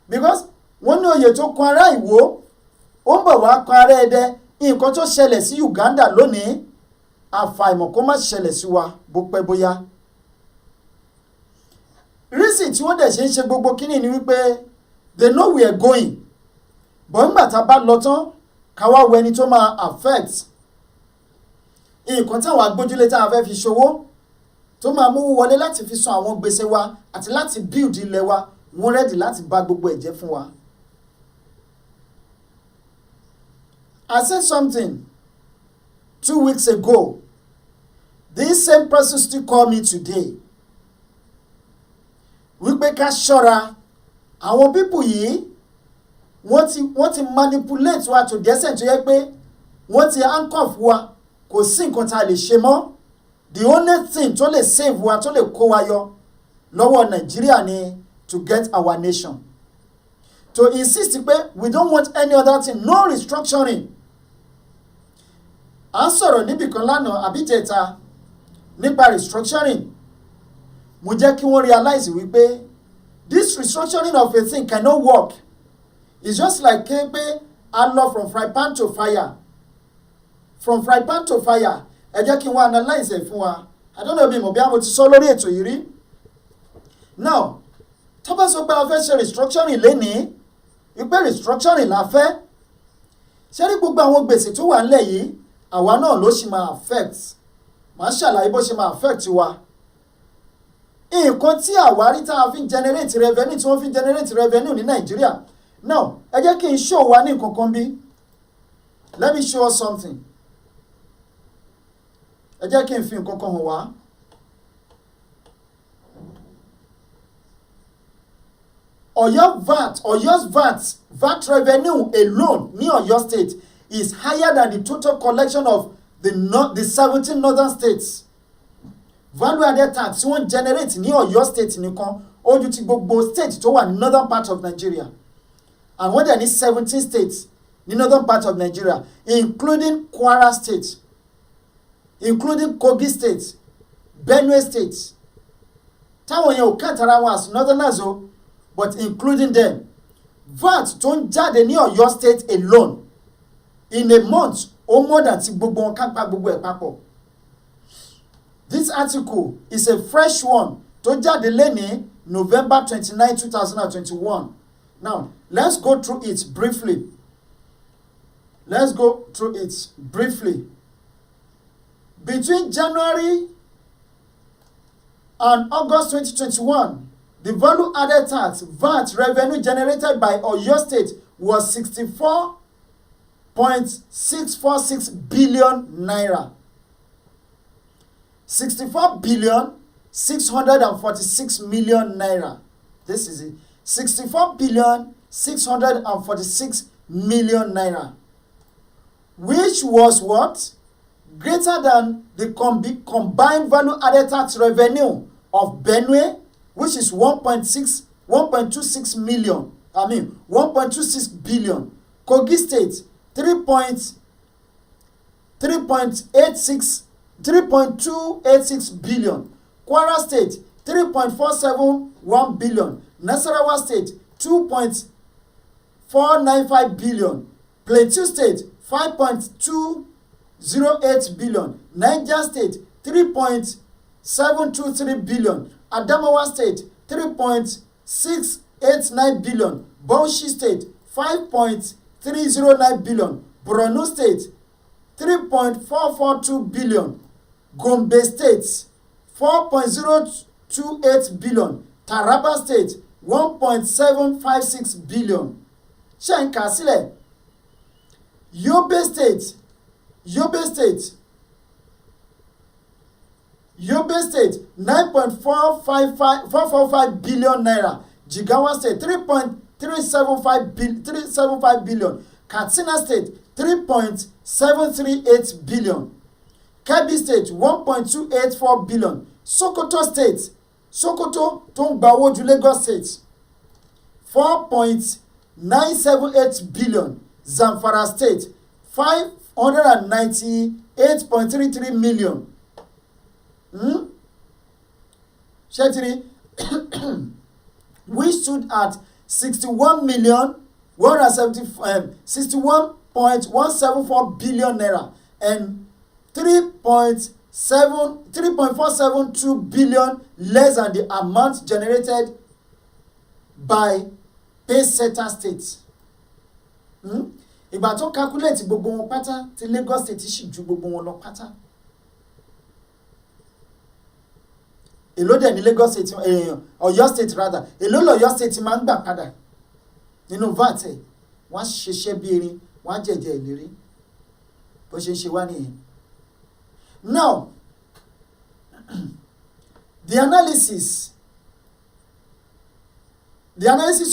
Because wọ́n ní oyè tó kan ará Ìwó, ó ń bọ̀ wá kan ará Ẹdẹ. Nǹkan tó ṣẹlẹ̀ sí Uganda lónìí, àfàìmọ̀ kó má ṣẹlẹ̀ sí wa bó pẹ́ bóyá. Reason tí wọ́n dẹ̀ ṣe ń ṣe gbogbo kíní ni wípé they know we are going. Bọ̀ nígbà tá a bá lọ tán, ká wá wo ẹni tó máa affect. Nǹkan táwọn agbójúlé tá a fẹ́ fi ṣòwò tó máa mú wọlé láti fi san àwọn gbèsè wa àti láti build ilẹ̀ wa, wọ́n ready láti bà gbogbo ẹ̀ jẹ́ fún wa. I said something 2 weeks ago. This same person still call me today. Wípé ká ṣọ́ra, àwọn people yìí wọ́n ti manipulate wa to the extent tó yẹ pé wọ́n ti handcuff wa, kò sí nǹkan tá a lè ṣe mọ́. The only thing tó lè save wa, tó lè kó wa yọ lọ́wọ́ Nàìjíríà ni to get our nation. To insist pé we don't want any other thing, no restructuring. À ń sọ̀rọ̀ níbìkan lánàá àbíjẹta nípa restructuring. Mo jẹ́ kí wọ́n realize wípé this restructuring of a thing cannot work. It's just like pé a lọ from fry pan to fire. From fry pan to fire. Ẹ jẹ́ kí wọ́n analyze ẹ̀ fún wa. I don't know bí mo bí àwọn ti sọ lórí ètò yìí rí. Now, tó bá sọ pé a fẹ́ ṣe restructuring lénìí, wípé restructuring la fẹ́. Ṣé rí gbogbo àwọn gbèsè tó wà nílẹ̀ yìí, àwa náà ló ṣì máa affect. Màá ṣàlàyé bó ṣe máa affect wa. Nǹkan tí àwárí tá a fi generate revenue, tí wọ́n fi generate revenue ní Nàìjíríà. Now, ẹ jẹ́ kí n show wa ní nǹkan kan bí. Let me show us something. Ẹ jẹ́ kí n fi nǹkan kan hàn wá. Ọ̀yọ́'s VAT revenue alone ní Ọ̀yọ́ state is higher than the total collection of the 17 northern states. Value added tax tí wọ́n generate ní Ọ̀yọ́ state nìkan ó ju ti gbogbo state tó wà ní northern part of Nigeria. And wọ́n dẹ̀ ní 17 states ní northern part of Nigeria, including Kwara state, including Kogi state, Benue state. Táwọn yẹn ò kàtàrà wọn as northerners o, but including them. VAT tó ń jáde ní Ọ̀yọ́ state alone in a month ó more than ti gbogbo wọn kápá gbogbo ẹ̀ papọ̀. This article is a fresh one tó jáde lẹ́ni November 29, 2021. Now, let's go through it briefly. Let's go through it briefly. Between January and August 2021, the value added tax VAT revenue generated by Oyo State was 64.646 billion naira. 64,646 million naira. This is it. 64,646 million naira. Which was what? Greater than the combined value added tax revenue of Benue, which is 1.26 billion. Kogi State 3.286 billion. Kwara State 3.471 billion. Nasarawa State 2.495 billion. Plateau State 5.208 billion. Niger State 3.723 billion. Adamawa State 3.689 billion. Bauchi State 5.309 billion. Borno State 3.442 billion. Gombe State 4.028 billion. Taraba State 1.756 billion. Ṣé sílẹ̀? Yobe State 9.445 billion naira. Jigawa State 3.375 billion. Katsina State 3.738 billion. Kebbi State 1.284 billion. Sokoto State tó ń gba owó ju Lagos State 4.978 billion. Zamfara State 598.33 million. Shetiri, which stood at 61.174 billion naira and 3.472 billion less than the amount generated by Paysetter State. Ìgbà tó calculate gbogbo wọn pátá ti Lagos State sì ju gbogbo wọn lọ pátá. Èló dẹ̀ ní Lagos State Ọ̀yọ́ State rather èló l'Ọ̀yọ́ State máa ń gbà padà nínú VAT ẹ̀ wọ́n á ṣiṣẹ́ bí erin wọ́n á jẹ̀jẹ̀ ìlérí bó ṣe ń ṣe wá nìyẹn. Now the analysis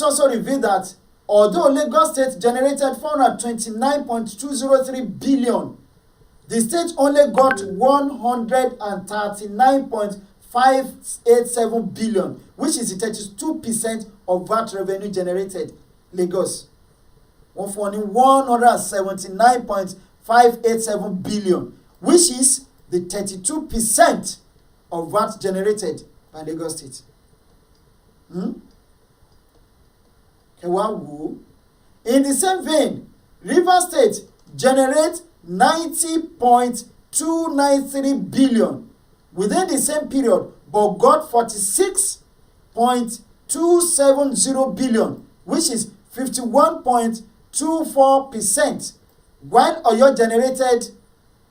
also revealed that although Lagos State generated 429.203 billion, the state only got 139.587 billion, which is 32% of VAT revenue generated. Lagos, 179.587 billion, which is the 32% of VAT generated by Lagos State. In the same vein, Rivers State generates 90.293 billion within the same period, but got 46.270 billion, which is 51.24%, while Oyo generated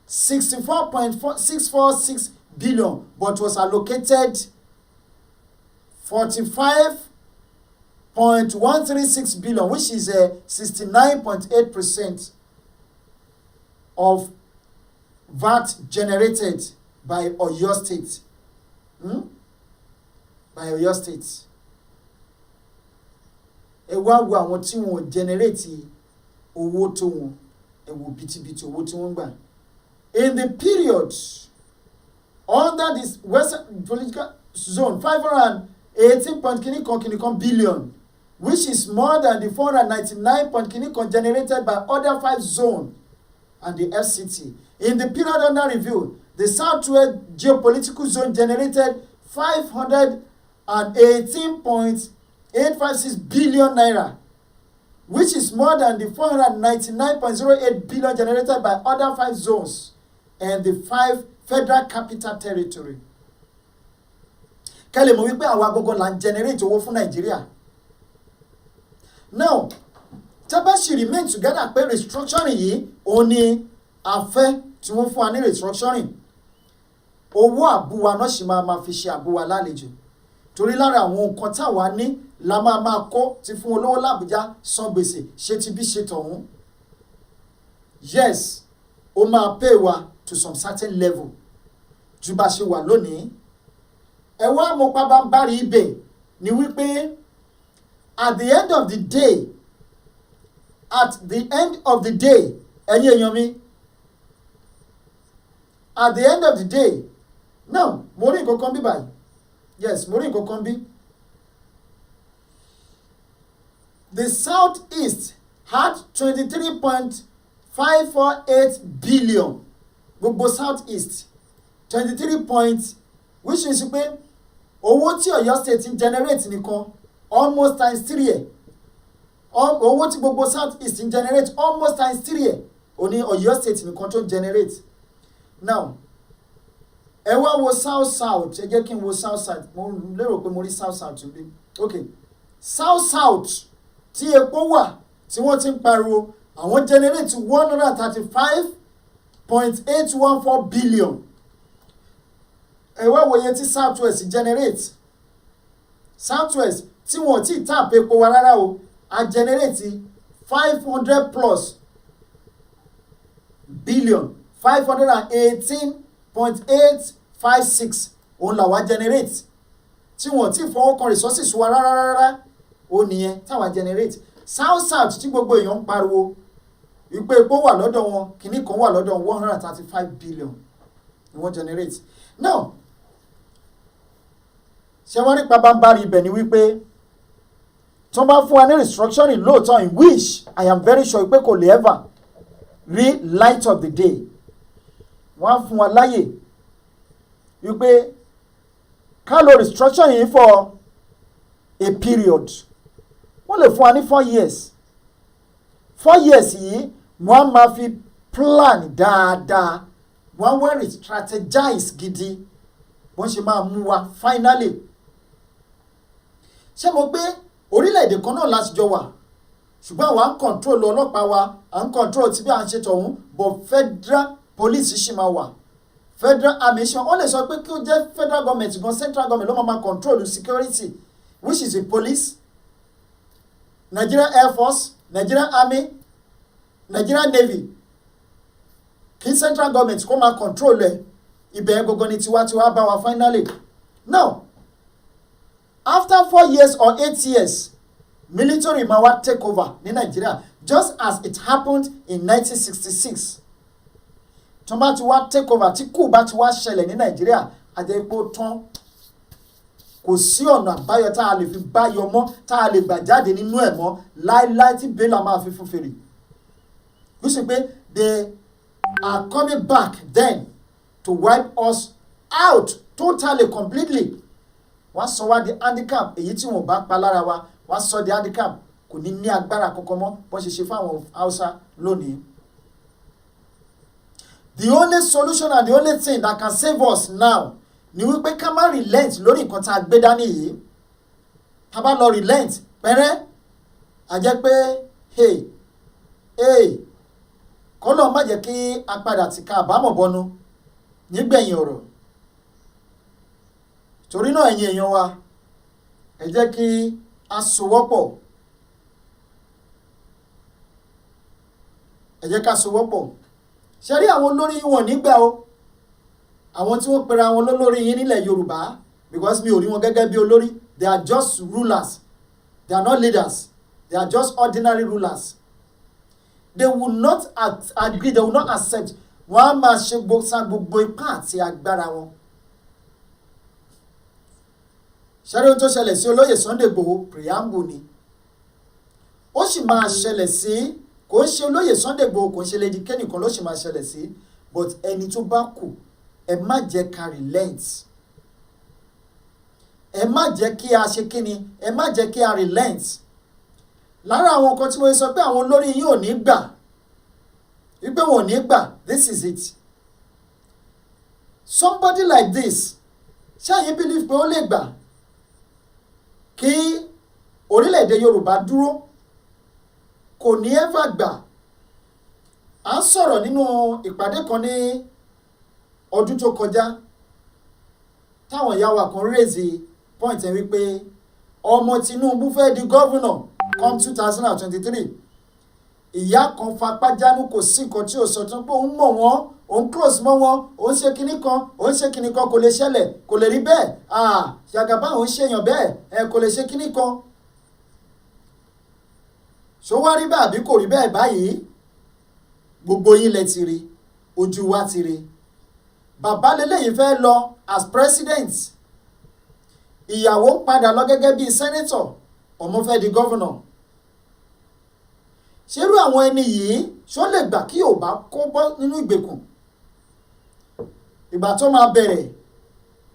64.646 billion, but was allocated 45.136 billion, which is 69.8% of VAT generated by Oyo State. By Oyo State. Ẹ wá wo àwọn tí wọ́n generate owó tó wọn, ẹ wo bìtìbìtì owó tí wọ́n gbà. In the period under this Western political zone, 518.kinikon billion, which is more than the 499.kinikon generated by other 5 zones and the FCT. In the period under review, the Southwest geopolitical zone generated 518.856 billion naira, which is more than the 499.08 billion generated by other 5 zones and the 5 federal capital territory. Kẹ́lẹ̀ mọ̀ wípé àwa gbogbo là ń generate owó fún Nàìjíríà. now tábàṣì remain together pé restructuring yìí òun ni afẹ́ tí wọ́n fún wa ní restructuring owó àbúwa náà sì máa fi ṣe àbúwa lálejò torí lára àwọn nǹkan táwa ní la máa kó ti fún olówó làbújá san gbèsè ṣe ti bí ṣe tọ̀hún yes ó máa pay wa to some certain level ju bá ṣe wà lónìí ẹ wá mo pabambari ibẹ̀ ni wípé at the end of the day ẹ̀yin èèyàn mi at the end of the day now mo rí nǹkan kan bí báyìí yes mo rí nǹkan kan bí the South East had 23.548 billion gbogbo South East 23 point which is pé owó tí Ọ̀yọ́ state ń generate nìkan almost times 3 ẹ̀ owó tí gbogbo South East ń generate almost times 3 ẹ̀ òní Ọ̀yọ́ state nìkan tó ń generate now ẹ wá wo south ẹ jẹ́ kí n wo south mo lérò pé mo rí south níbí okay south tí epo wà tí wọ́n ti ń pariwo àwọn generate 135.814 billion ẹ wá wo iye tí south west generate south west tí wọ́n ti tap epo wa rárá o a generate 500 plus billion 518.856 òun làwa generate tí wọ́n ti fọwọ́ kan resources wa rárá ó nìyẹn táwa generate south tí gbogbo èèyàn ń pariwo wípé epo wà lọ́dọ̀ wọn kìíní kan wà lọ́dọ̀ 135 billion ni wọ́n generate now ṣé wọ́n rí pabambari ibẹ̀ ni wípé tí wọ́n bá fún wa ní restructuring lóòótọ́ in which I am very sure pé kò lè ever rí light of the day wọ́n á fún wa láyè wípé ká lo restructuring yìí for a period wọ́n lè fún wa ní 4 years 4 years yìí wọ́n á máa fi plan dáadáa wọ́n á wá strategize gidi wọ́n ṣe máa mú wa finally ṣé mo pé orílẹ̀-èdè kan náà láti jọ wà ṣùgbọ́n àwa ń control ọlọ́pàá wa à ń control tí bí à ń ṣe tọ̀hún but federal police ṣì máa wà federal army ṣe wọ́n lè sọ pé kí ó jẹ́ federal government gan central government ló máa control security which is the police Nigerian Air Force Nigerian Army Nigerian Navy kí central government kó máa control ẹ̀ ibẹ̀ gbogbo ni tiwa bá wa finally now after 4 years or 8 years military máa wá take over ní Nigeria just as it happened in 1966 tó bá ti wá take over tí kù bá ti wá ṣẹlẹ̀ ní Nigeria àjẹpọ̀ tán kò sí ọ̀nà àbáyọ tá a lè fi báyọ mọ́ tá a lè gbà jáde nínú ẹ̀ mọ́ láíláí tí bẹ́là máa fi fún fèrè you see pé they are coming back then to wipe us out totally completely wọ́n sọ wá di handicap èyí tí wọ́n bá pa lára wa wọ́n sọ di handicap kò ní ní agbára kankan mọ́ bọ́n ṣe fáwọn Hausa lónìí. The only solution and the only thing that can save us now ni wípé ká má relent lórí nǹkan tá a gbé dání yìí ká bá lọ relent pẹ́rẹ́ a jẹ́ pé kọ́lọ́ má jẹ́ kí a padà ti ká àbámọ̀ bọnu nígbẹ̀yìn ọ̀rọ̀ torí náà ẹ̀yin èèyàn wa ẹ jẹ́ kí a sowọ́pọ̀ ṣe rí àwọn olórí wọn nígbà o àwọn tí wọ́n pera wọn lólórí yín nílẹ̀ Yorùbá because mi ò rí wọn gẹ́gẹ́ bí olórí they are just rulers they are not leaders they are just ordinary rulers they will not agree they will not accept wọ́n á máa ṣe gbogbo ipá àti agbára wọn. ṣẹ́rí ohun tó ṣẹlẹ̀ sí olóyè Sunday Igboho preamble ni ó sì máa ṣẹlẹ̀ sí kò ń ṣe olóyè Sunday Igboho kò ń ṣe Lady K nìkan ló sì máa ṣẹlẹ̀ sí but ẹni tó bá kù ẹ má jẹ́ ká relent ẹ má jẹ́ kí a ṣe kíni ẹ má jẹ́ kí a relent lára àwọn nǹkan tí mo sọ pé àwọn olórí yín ò ní gbà wípé wọn ò ní gbà this is it somebody like this ṣé ẹ̀yin believe pé ó lè gbà kí orílẹ̀-èdè Yorùbá dúró kò ní ẹ́fà gbà. À ń sọ̀rọ̀ nínú ìpàdé kan ní ọdún tó kọjá táwọn ìyá wa kan raise point ẹ̀ wípé ọmọ Tinubu fẹ́ di gọ́vùnà come 2023 ìyá kan fapá jánu kò sí nǹkan tí ò sọ tán pé òun mọ̀ wọ́n òun close mọ́ wọn òun ṣe kinní kan kò lè ṣẹlẹ̀ kò lè rí bẹ́ẹ̀ Jagaba òun ṣèyàn bẹ́ẹ̀ kò lè ṣe kinní kan. ṣó wá rí bẹ́ẹ̀ àbí kò rí bẹ́ẹ̀ báyìí gbogbo yín lẹ ti rí ojú wa ti rí bàbá lélẹ́yìn fẹ́ lọ as president ìyàwó padà lọ gẹ́gẹ́ bíi senator ọmọ fẹ́ di governor. ṣerú àwọn ẹni yìí ṣó lè gbà kí ò bá kó bọ́ nínú ìgbèkùn. ìgbà tó máa bẹ̀rẹ̀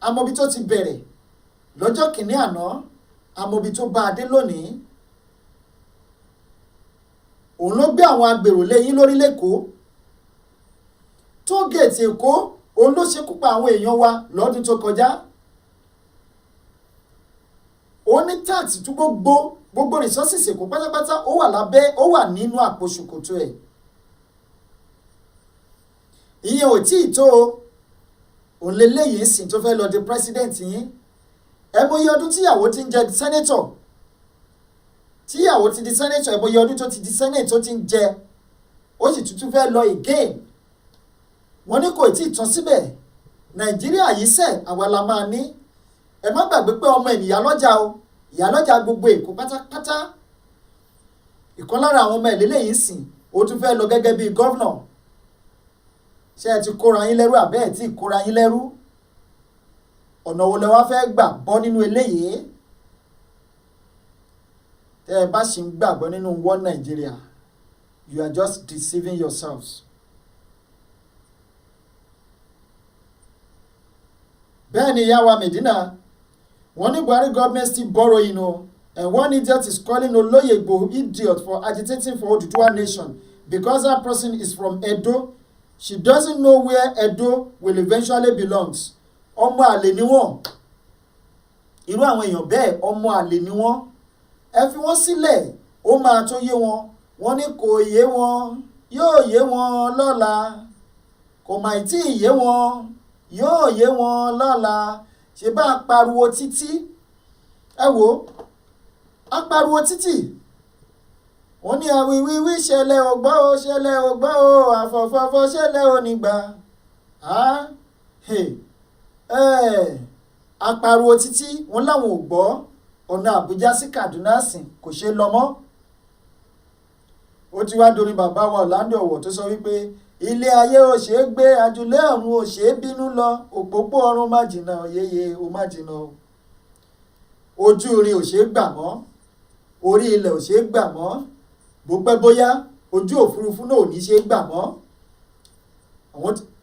amọ̀bi tó ti bẹ̀rẹ̀ lọ́jọ́ kìíní àná amọ̀bi tó bá a dé lónìí. òun ló gbé àwọn agbèrò lẹ́yìn lórí lẹ́kọ̀ọ́ tó gèètì èkó òun ló ṣekú pa àwọn èèyàn wa lọ́dún tó kọjá. ó ní táàtì tó gbogbo resources èkó pátápátá ó wà nínú àpò ṣòkòtò ẹ̀. ìyẹn ò tí ì tó òun lélẹ́yìn sìn tó fẹ́ lọ di president yín. ẹ mọyì ọdún tíyàwó ti ń jẹ senator tíyàwó ti di senator ẹ mọyì ọdún tó ti di senate tó ti ń jẹ ó sì tuntun fẹ́ lọ again. wọ́n ní kò tí ì tán síbẹ̀ Nàìjíríà yìí sẹ̀ àwa la máa ní. ẹ má gbàgbé pé ọmọ ènìyàn lọ́jà o ìyálọ́jà gbogbo Èkó pátápátá. ìkan lára àwọn ọmọ ẹ̀lẹ́lẹ́yìn sìn ó tún fẹ́ lọ gẹ́gẹ́ bíi gọ́vnà. ṣé ẹ ti kóra yín lẹ́rú àbẹ́ ẹ̀ tí ì kóra yín lẹ́rú? ọ̀nà wo lẹ wá fẹ́ gbà bọ́ nínú eléyìí? tẹ́ ẹ bá ṣì ń gbàgbọ́ nínú one Nigeria you are just deceiving yourselves. bẹ́ẹ̀ ni ìyá wa Medina wọ́n ní Buhari government still borrowing o and one idiot is calling Oloye Igboho idiot for agitating for Oduduwa nation because that person is from Edo. She doesn't know where Edo will eventually belongs. ọmọ àlè ni wọ́n. irú àwọn èèyàn bẹ́ẹ̀ ọmọ àlè ni wọ́n. ẹ fi wọ́n sílẹ̀ ó máa tó yé wọn. wọ́n ní kò yé wọn yóò yé wọn lọ́la kò mà tí ì yé wọn yóò yé wọn lọ́la. ṣe bá a pariwo títí ẹ wò a pariwo títí wọ́n ní àwíwíwí ṣẹlẹ̀ ògbọ́ o ṣẹlẹ̀ ògbọ́ o àfọ̀fọ̀fọ̀ ṣẹlẹ̀ onígbà a pariwo títí wọ́n láwọn ò gbọ́ ọ̀nà Àbújá sí Kaduna sìn kò ṣe lọ mọ́. ó ti wá dorin bàbá wa Orlando Ọ̀wọ̀ tó sọ wípé ilé ayé ò ṣe é gbé àjùlé ọ̀run ò ṣe é bínú lọ òpópó ọ̀run má jìnnà yéye ó má jìnnà o. ojú irin ò ṣe é gbà mọ́ orí ilẹ̀ ò ṣe é gbà mọ́ bó pẹ́ bóyá ojú òfurufú náà ò ní ṣe é gbà mọ́.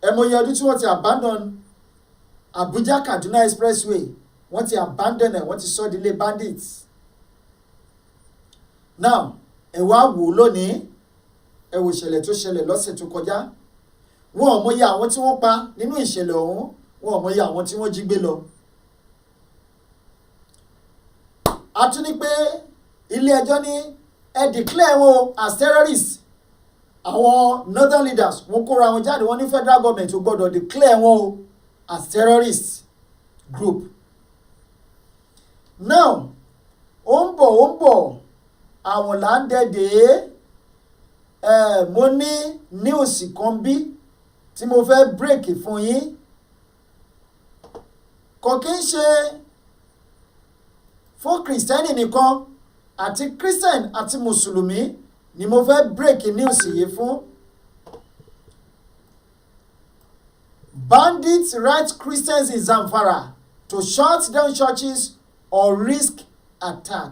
ẹ mọyì ọdún tí wọ́n ti abandon Abuja Kaduna expressway wọ́n ti abandon ẹ̀ wọ́n ti sọ dílé bandits. now ẹ wá wò ó lónìí ẹ wò ìṣẹ̀lẹ̀ tó ṣẹlẹ̀ lọ́sẹ̀ tó kọjá wọn ò mọyì àwọn tí wọ́n pa nínú ìṣẹ̀lẹ̀ ọ̀hún wọn ò mọyì àwọn tí wọ́n jí gbé lọ. a tún ní pé ilé ẹjọ́ ní ẹ declare wọn as terrorists. àwọn northern leaders wọ́n kóra wọn jáde wọ́n ní federal government ò gbọ́dọ̀ declare wọn o as terrorist group. now ó ń bọ̀ àwọn là ń dẹ́dẹ́ mo ní news kan bí tí mo fẹ́ break fún yín kò kí ń ṣe fún kìrìsìtẹ́nì nìkan àti christian àti mùsùlùmí ni mo fẹ́ break news yìí fún. Bandits write Christians in Zamfara to shut down churches or risk attack.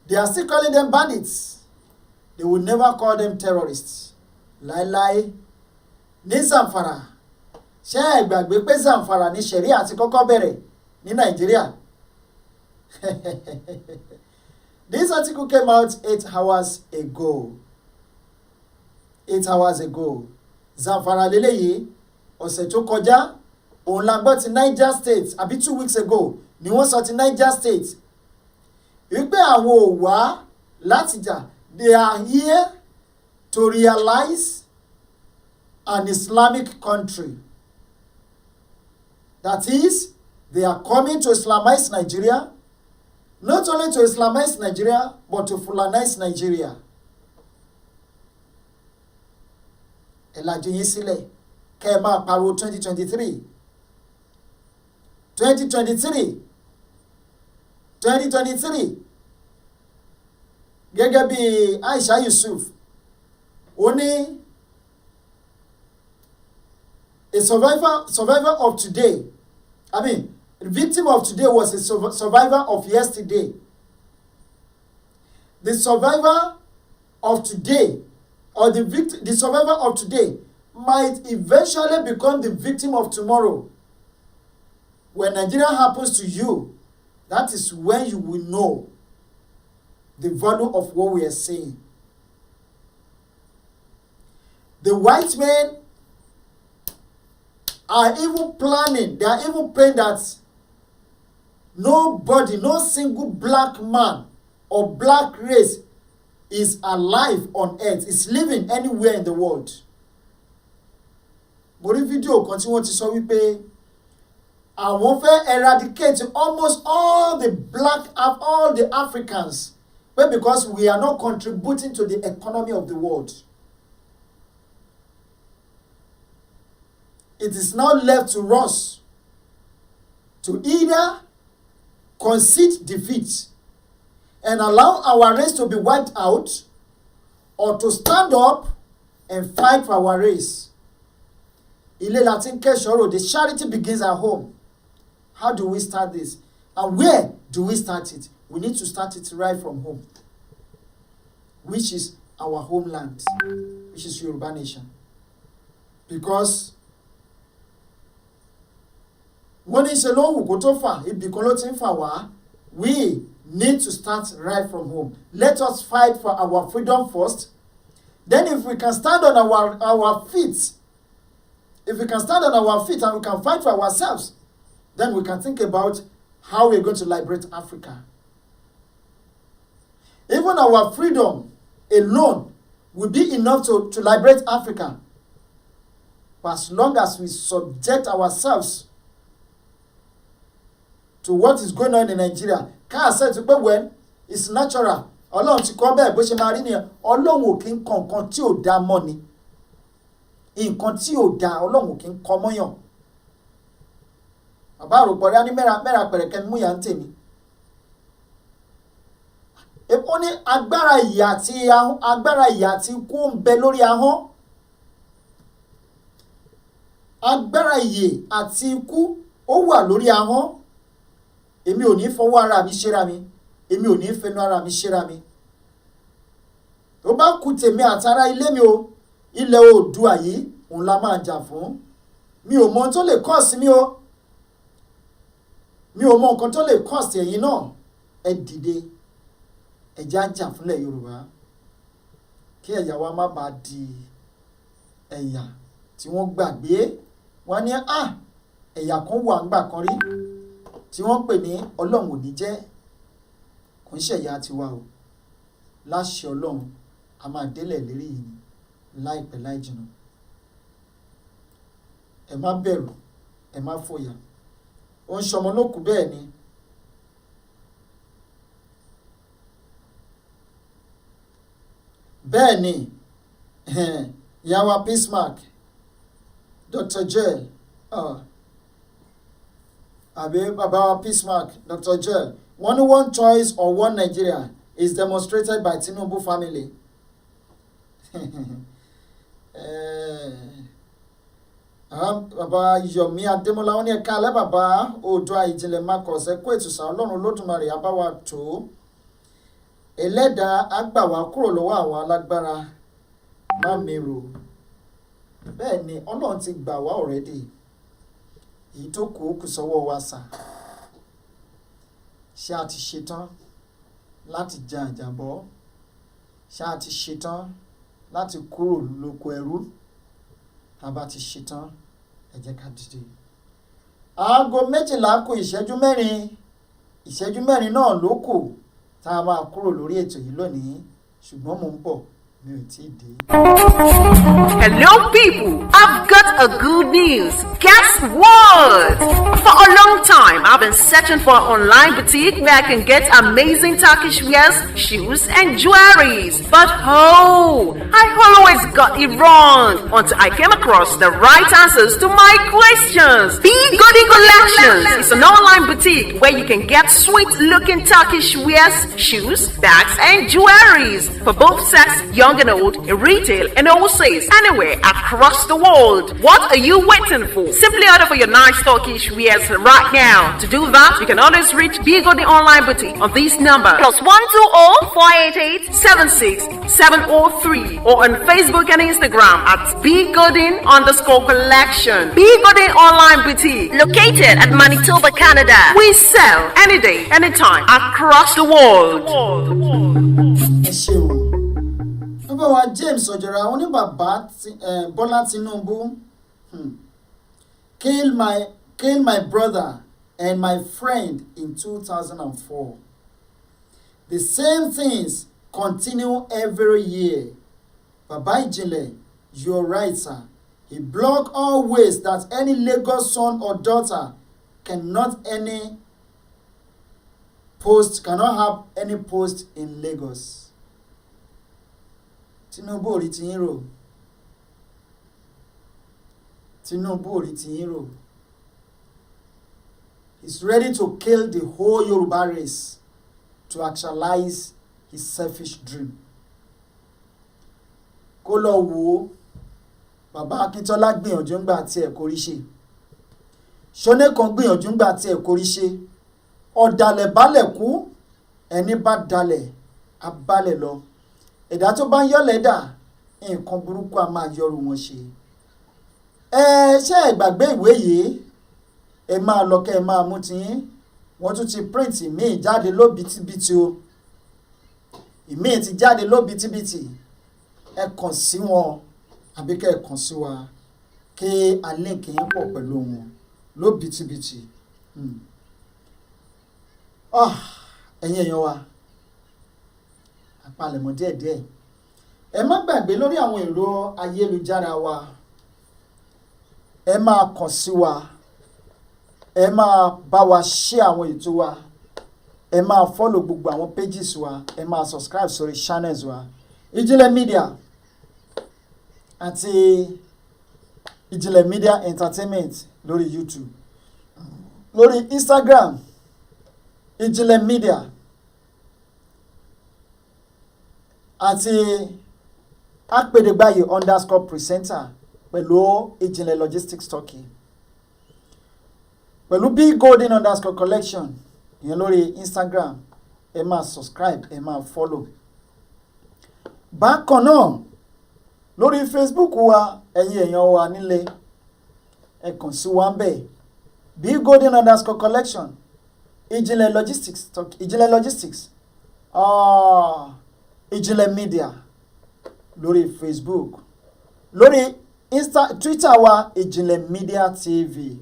They are still calling them bandits. They will never call them terrorists. Láíláí ní Zamfara. Ṣé ẹ gbàgbé pé Zamfara ní Sharia ti kọ́kọ́ bẹ̀rẹ̀ ní Nàìjíríà? This article came out 8 hours ago. 8 hours ago. Zamfara lélẹ́yìí ọ̀sẹ̀ tó kọjá òun la gbọ́ ti Niger State àbí 2 weeks ago ni wọ́n sọ ti Niger State. wípé àwọn ò wá láti jà. They are here to realize an Islamic country. That is, they are coming to Islamize Nigeria, not only to Islamize Nigeria, but to Fulanize Nigeria. Ẹ̀làjì yín sílẹ̀ kẹ́ ẹ máa pariwo 2023. 2023. 2023. Gẹ́gẹ́ bí Aisha Yusuf, ó ní a survivor of today. I mean, the victim of today was a survivor of yesterday. The survivor of today, or the survivor of today, might eventually become the victim of tomorrow. When Nigeria happens to you, that is when you will know the value of what we are saying. The white men are even planning, they are even praying that nobody, no single black man or black race is alive on earth, is living anywhere in the world. Mo rí fídíò kan tí wọ́n ti sọ wípé àwọn fẹ́ eradicate almost all the Africans, but because we are not contributing to the economy of the world. It is now left to us to either concede defeat and allow our race to be wiped out, or to stand up and fight for our race. Ilé la ti ń kẹ́ṣọ̀rọ̀, the charity begins at home. How do we start this? And where do we start it? We need to start it right from home, which is our homeland, which is Yoruba Nation. Because wọ́n ní ṣe ló wù kó tó fà, ibì kan ló ti ń fà wá. We need to start right from home. Let us fight for our freedom first. Then if we can stand on our feet, and we can fight for ourselves, then we can think about how we're going to liberate Africa. Even our freedom alone will be enough to liberate Africa. But as long as we subject ourselves to what is going on in Nigeria, ká ṣe ti pé when it's natural, Ọlọ́run ti kọ́ bẹ́ẹ̀ bó ṣe máa rí nìyẹn. Ọlọ́run ò kí ń kọ nǹkan tí ò dá mọ́ ni. Nǹkan tí ò dá Ọlọ́run ò kí ń kọ mọ́yàn. Bàbá àròpọ̀ rẹ̀ á ní mẹ́ra pẹ̀rẹ̀kẹ́ mú yà ń tèmi. Ó ní agbára ìyà àti ikú ń bẹ lórí ahọ́n. Agbára ìyè àti ikú ó wà lórí ahọ́n. Èmi ò ní fọwọ́ ara mi ṣera mi. Èmi ò ní fẹnu ara mi ṣera mi. Tó bá kù tèmi àtàrà ilé mi o, ilẹ̀ Oòduà yìí òun la máa jà fún. Mi ò mọ ohun tó lè kọ́ọ̀sì mi o. Mi ò mọ nǹkan tó lè kọ́ọ̀sì ẹ̀yin náà. Ẹ dìde. Ẹ jẹ́ á jà fúnlẹ̀ Yorùbá. Kí ẹ̀yà wa má bàa di ẹ̀yà tí wọ́n gbàgbé. Wọ́n ní ẹ̀yà kan wà ńgbà kan rí tí wọ́n pè ní Ọlọ́run ò ní jẹ́. Kò ń ṣẹ̀yà tiwa o. Láṣẹ Ọlọ́run a máa délẹ̀ lérí yìí ni láìpẹ́ láì jìnnà. Ẹ má bẹ̀rù, ẹ má fòyà. Ó ń ṣọmọ lókù bẹ́ẹ̀ ni. Bẹ́ẹ̀ ni Yawa Peacemark, Dr. Joel, àbí bàbá wa Peacemark, Dr. Joel, wọ́n ní one choice or one Nigeria is demonstrated by Tinubu family. Bàbá Yomi Adémọ́lá wọ́n ní ẹ̀ka alẹ́ bàbá Oòduà Ìjìnlẹ̀ Marcus ẹ̀kú ètùsà Ọlọ́run Olódùmarè á bá wa tó. Ẹlẹ́dàá á gbà wá kúrò lọ́wọ́ àwọn alágbára má mèrò. Bẹ́ẹ̀ ni Ọlọ́run ti gbà wá already. Èyí tó kù sọ́wọ́ wa sà. Ṣé a ti ṣetán láti jẹ àjàbọ́? Ṣé a ti ṣetán láti kúrò lóko ẹrú? Tá bá ti ṣetán, ẹ jẹ́ ká dìde. Aago 12 kù ìṣẹ́jú mẹ́rin náà ló kù tá a máa kúrò lórí ètò yìí lónìí ṣùgbọ́n mò ń bọ̀ mi ò tí ì dé. Hello people, I've got a good news. Guess what? For a long time, I've been searching for an online boutique where I can get amazing Turkish wears, shoes and jewelries. But I always got it wrong until I came across the right answers to my questions. Be Goody Collections is an online boutique where you can get sweet looking Turkish wears, shoes, bags and jewelries for both sex, young and old, in retail and wholesale, anywhere across the world. What are you waiting for? Simply order for your nice Turkish wears right now. To do that, you can always reach Bigodi Online Boutique on this number +120-488-76703 or on Facebook and Instagram at Bigodi_collection. Bigodi Online Boutique, located at Manitoba, Canada. We sell any day, anytime, across the world. ẹ ṣeun bàbá wa James Ojora àwọn ní bàbá Bọ́lá Tinubu kill my brother and my friend in 2004. The same things continue every year. Bàbá Ìjìnlẹ̀, you're right, sir. He blocked all ways that any Lagos son or daughter cannot have any post in Lagos. Tinubu ò rí tiyín rò. He's ready to kill the whole Yoruba race to actualize his selfish dream. Kó lọ wò ó, bàbá Akíntọ́lá gbìyànjú ńgbà tí ẹ̀ kórí ṣe. Ṣónẹ́kan gbìyànjú ńgbà tí ẹ̀ kórí ṣe. Ọ̀dàlẹ̀ balẹ̀ kú, ẹni bá dalẹ̀ á balẹ̀ lọ. Ẹ̀dá tó bá ń yọ̀lẹ̀ dà nǹkan burúkú a máa yọrù wọn ṣe. Ṣé ẹ gbàgbé ìwé yìí? Ẹ máa lọ kẹ́ ẹ máa mú tiyín. Wọ́n tún ti print ìmíì jáde lóbitibiti o. Ìmíì ti jáde lóbitibiti. Ẹ kàn sí wọn àbí kẹ́ ẹ kàn sí wa kí a link yín pọ̀ pẹ̀lú wọn lóbitibiti. Ẹ̀yin èèyàn wa àpalẹ̀mọ́ díẹ̀díẹ̀. Ẹ má gbàgbé lórí àwọn ẹ̀rọ ayélujára wa. Ẹ máa kàn sí wa. Ẹ máa bá wa share àwọn ètò wa. Ẹ máa follow gbogbo àwọn pages wa. Ẹ máa subscribe sórí channels wa. Ìjìnlẹ̀ Media àti Ìjìnlẹ̀ Media Entertainment lórí YouTube. Lórí Instagram, Ìjìnlẹ̀ Media àti apedegbayi_presenter pẹ̀lú Ìjìnlẹ̀ Logistics Turkey. Pẹ̀lú Bigodi_collection ìyẹn lórí Instagram. Ẹ máa subscribe, ẹ máa follow. Bákan náà lórí Facebook wa ẹ̀yin èèyàn wa nílé ẹ kàn sí wa ń bẹ̀ Bigodi_collection Ìjìnlẹ̀ Logistics Turkey, Ìjìnlẹ̀ Logistics Ìjìnlẹ̀ Media lórí Facebook. Lórí Twitter wa Ìjìnlẹ̀ Media TV.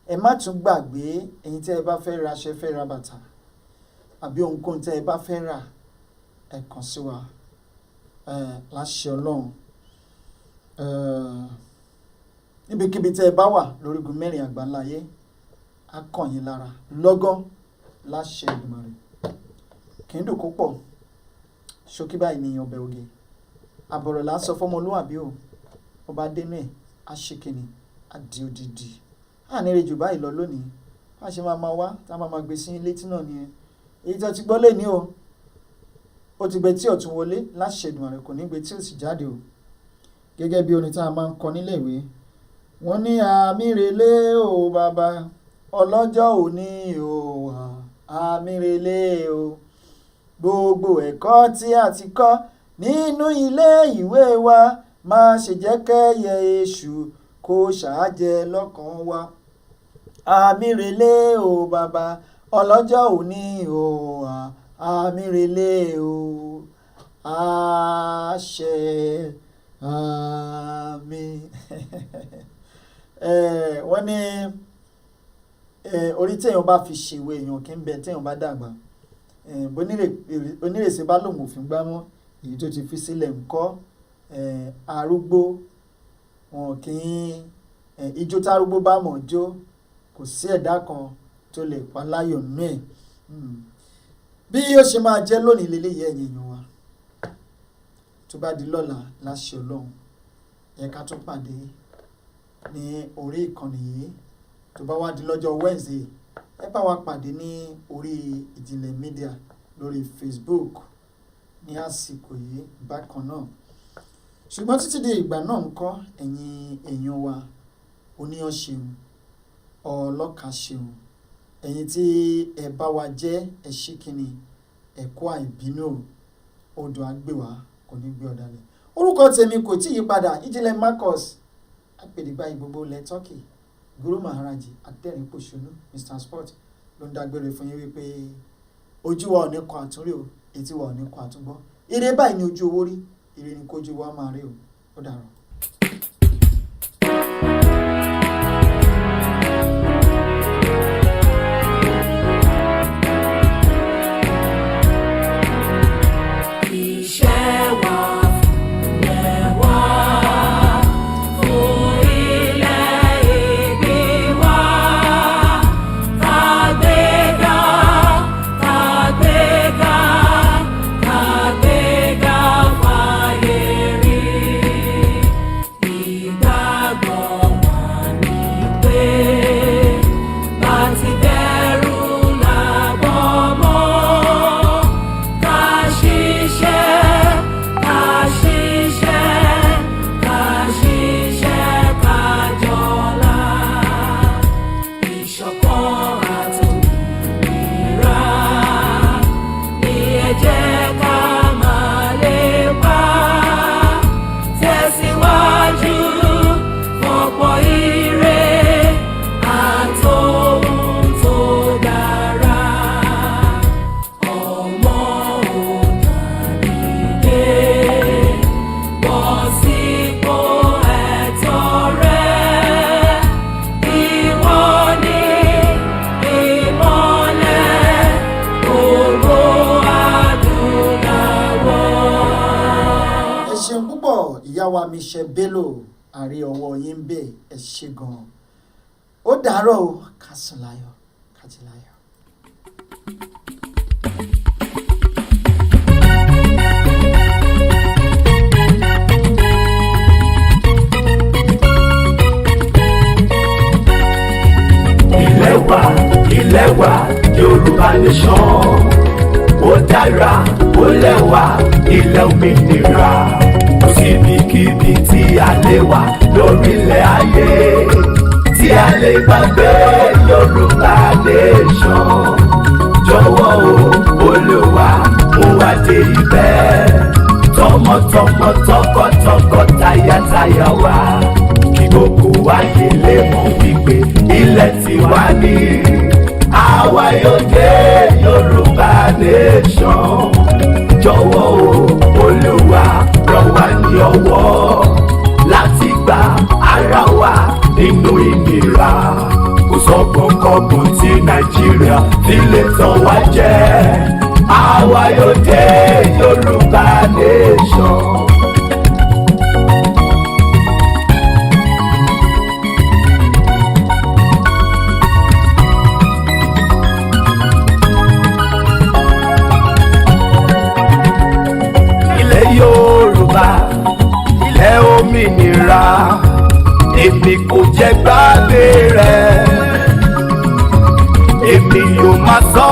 Ẹ má tún gbàgbé ẹ̀yin tẹ́ ẹ bá fẹ́ ra aṣẹ fẹ́ ra bàtà àbí ohunkóhun tẹ́ ẹ bá fẹ́ rà ẹ kàn sí wa láṣẹ Ọlọ́run. Níbikíbi tẹ́ ẹ bá wà lórígun mẹ́rin àgbáńláyé á kàn yín lára lọ́gán láṣẹ Èdùmàrè. Kì í dùn kó pọ̀ ṣókí báyìí ní ọbẹ̀ oge. Àbọ̀rọ̀ là ń sọ fọ́mọlúwàbí o. Ọba dénú ẹ̀ á ṣe kìnnì á di odidi. Àníre jù báyìí lọ lónìí. Má ṣe máa wá tá a máa gbé sí létí náà nìyẹn. Èyí tó ti gbọ́ lé ní o. Ó ti gbé tí ọ̀tún wọlé láṣẹ Èdùmàrè kò ní gbé tí ó sì jáde o. Gẹ́gẹ́ bí orin tá a máa ń kọ nílé ìwé. Wọ́n ní àmírelé o bàbá ọlọ́jọ́ òní o àmírelé o. Gbogbo ẹ̀kọ́ tí a ti kọ́ nínú ilé ìwé wa má ṣe jẹ́ kẹ́yẹ èṣù kó ṣàájẹ lọ́kàn wa. Àmírelé o bàbá ọlọ́jọ́ òní o àmírelé o àṣẹ àmín. Wọ́n ní orí téèyàn bá fi ṣèwé èèyàn kì í bẹ téèyàn bá dàgbà. onírèsè bá lòun òfin gbámọ́ èyí tó ti fi sílẹ̀ ńkọ́ arúgbó wọn kì í ijó tárúgbó bá mọ̀ jó kò sí ẹ̀dá kan tó lè pa láyọ̀ nú ẹ̀. Bí ó ṣe máa jẹ́ lónìí lélẹ́yìí ẹ̀yin èèyàn wa tó bá di lọ́la láṣẹ Ọlọ́run ẹ ká tún pàdé ní orí ìkànnì yìí tó bá wá di lọ́jọ́ Wednesday ẹ bá wa pàdé ní orí Ìjìnlẹ̀ Media lórí Facebook ní àsìkò yìí bákan náà. Ṣùgbọ́n títí di ìgbà náà ńkọ́ ẹ̀yin èèyàn wa oníyàn ṣeun ọlọ́ka ṣeun ẹ̀yin tí ẹ bá wa jẹ́ ẹ ṣí kíni ẹ̀kọ́ àìbínú odò àgbèwà kò ní gbé ọ̀dàlẹ̀. Orúkọ tèmi kò tí yí padà Ìjìnlẹ̀ Marcus apèdègbà ìgbogbo ilẹ̀ Turkey Guru Maharaji adẹ́rìn pòṣónú Mr Sport ló ń dágbére fún yín wípé ojú wa ò ní kọ àtúnrí o etí wa ò ní kọ àtúngbọ́ ire báyìí ni ojú owó rí ire ni kójú wa máa rí o ó dàrọ̀. Michelle Bello àrí ọwọ́ yín ń bẹ̀ ẹ ṣe gan-an ó dàárọ̀ o ká sùn láyọ̀ ká jí láyọ̀. ilé wa Yorùbá nation ó dára ó lẹ́wà ilẹ̀ òmìnira síbikíbi tí a lè wà lórílẹ̀ ayé tí a lè gbàgbé Yorùbá nation jọ̀wọ́ o Olúwa mú wa dé ibẹ̀ tọmọtọmọ tọkọtọkọ tayátayá wa kí gbogbo wa yé lè mọ̀ wípé ilẹ̀ tiwa ni àwa yóò dé Yorùbá nation jọ̀wọ́ o Olúwa ràn wá ní ọwọ́ láti gba ara wa nínú ìnira kò sọ́gbọ́n kọ́gbọ́n tí Nàìjíríà fi lè tàn wá jẹ àwa yóò dé Yorùbá nation. Ilẹ̀ òmìnira èmi kò jẹ́ gbàgbé rẹ̀ èmi yóò máa sọ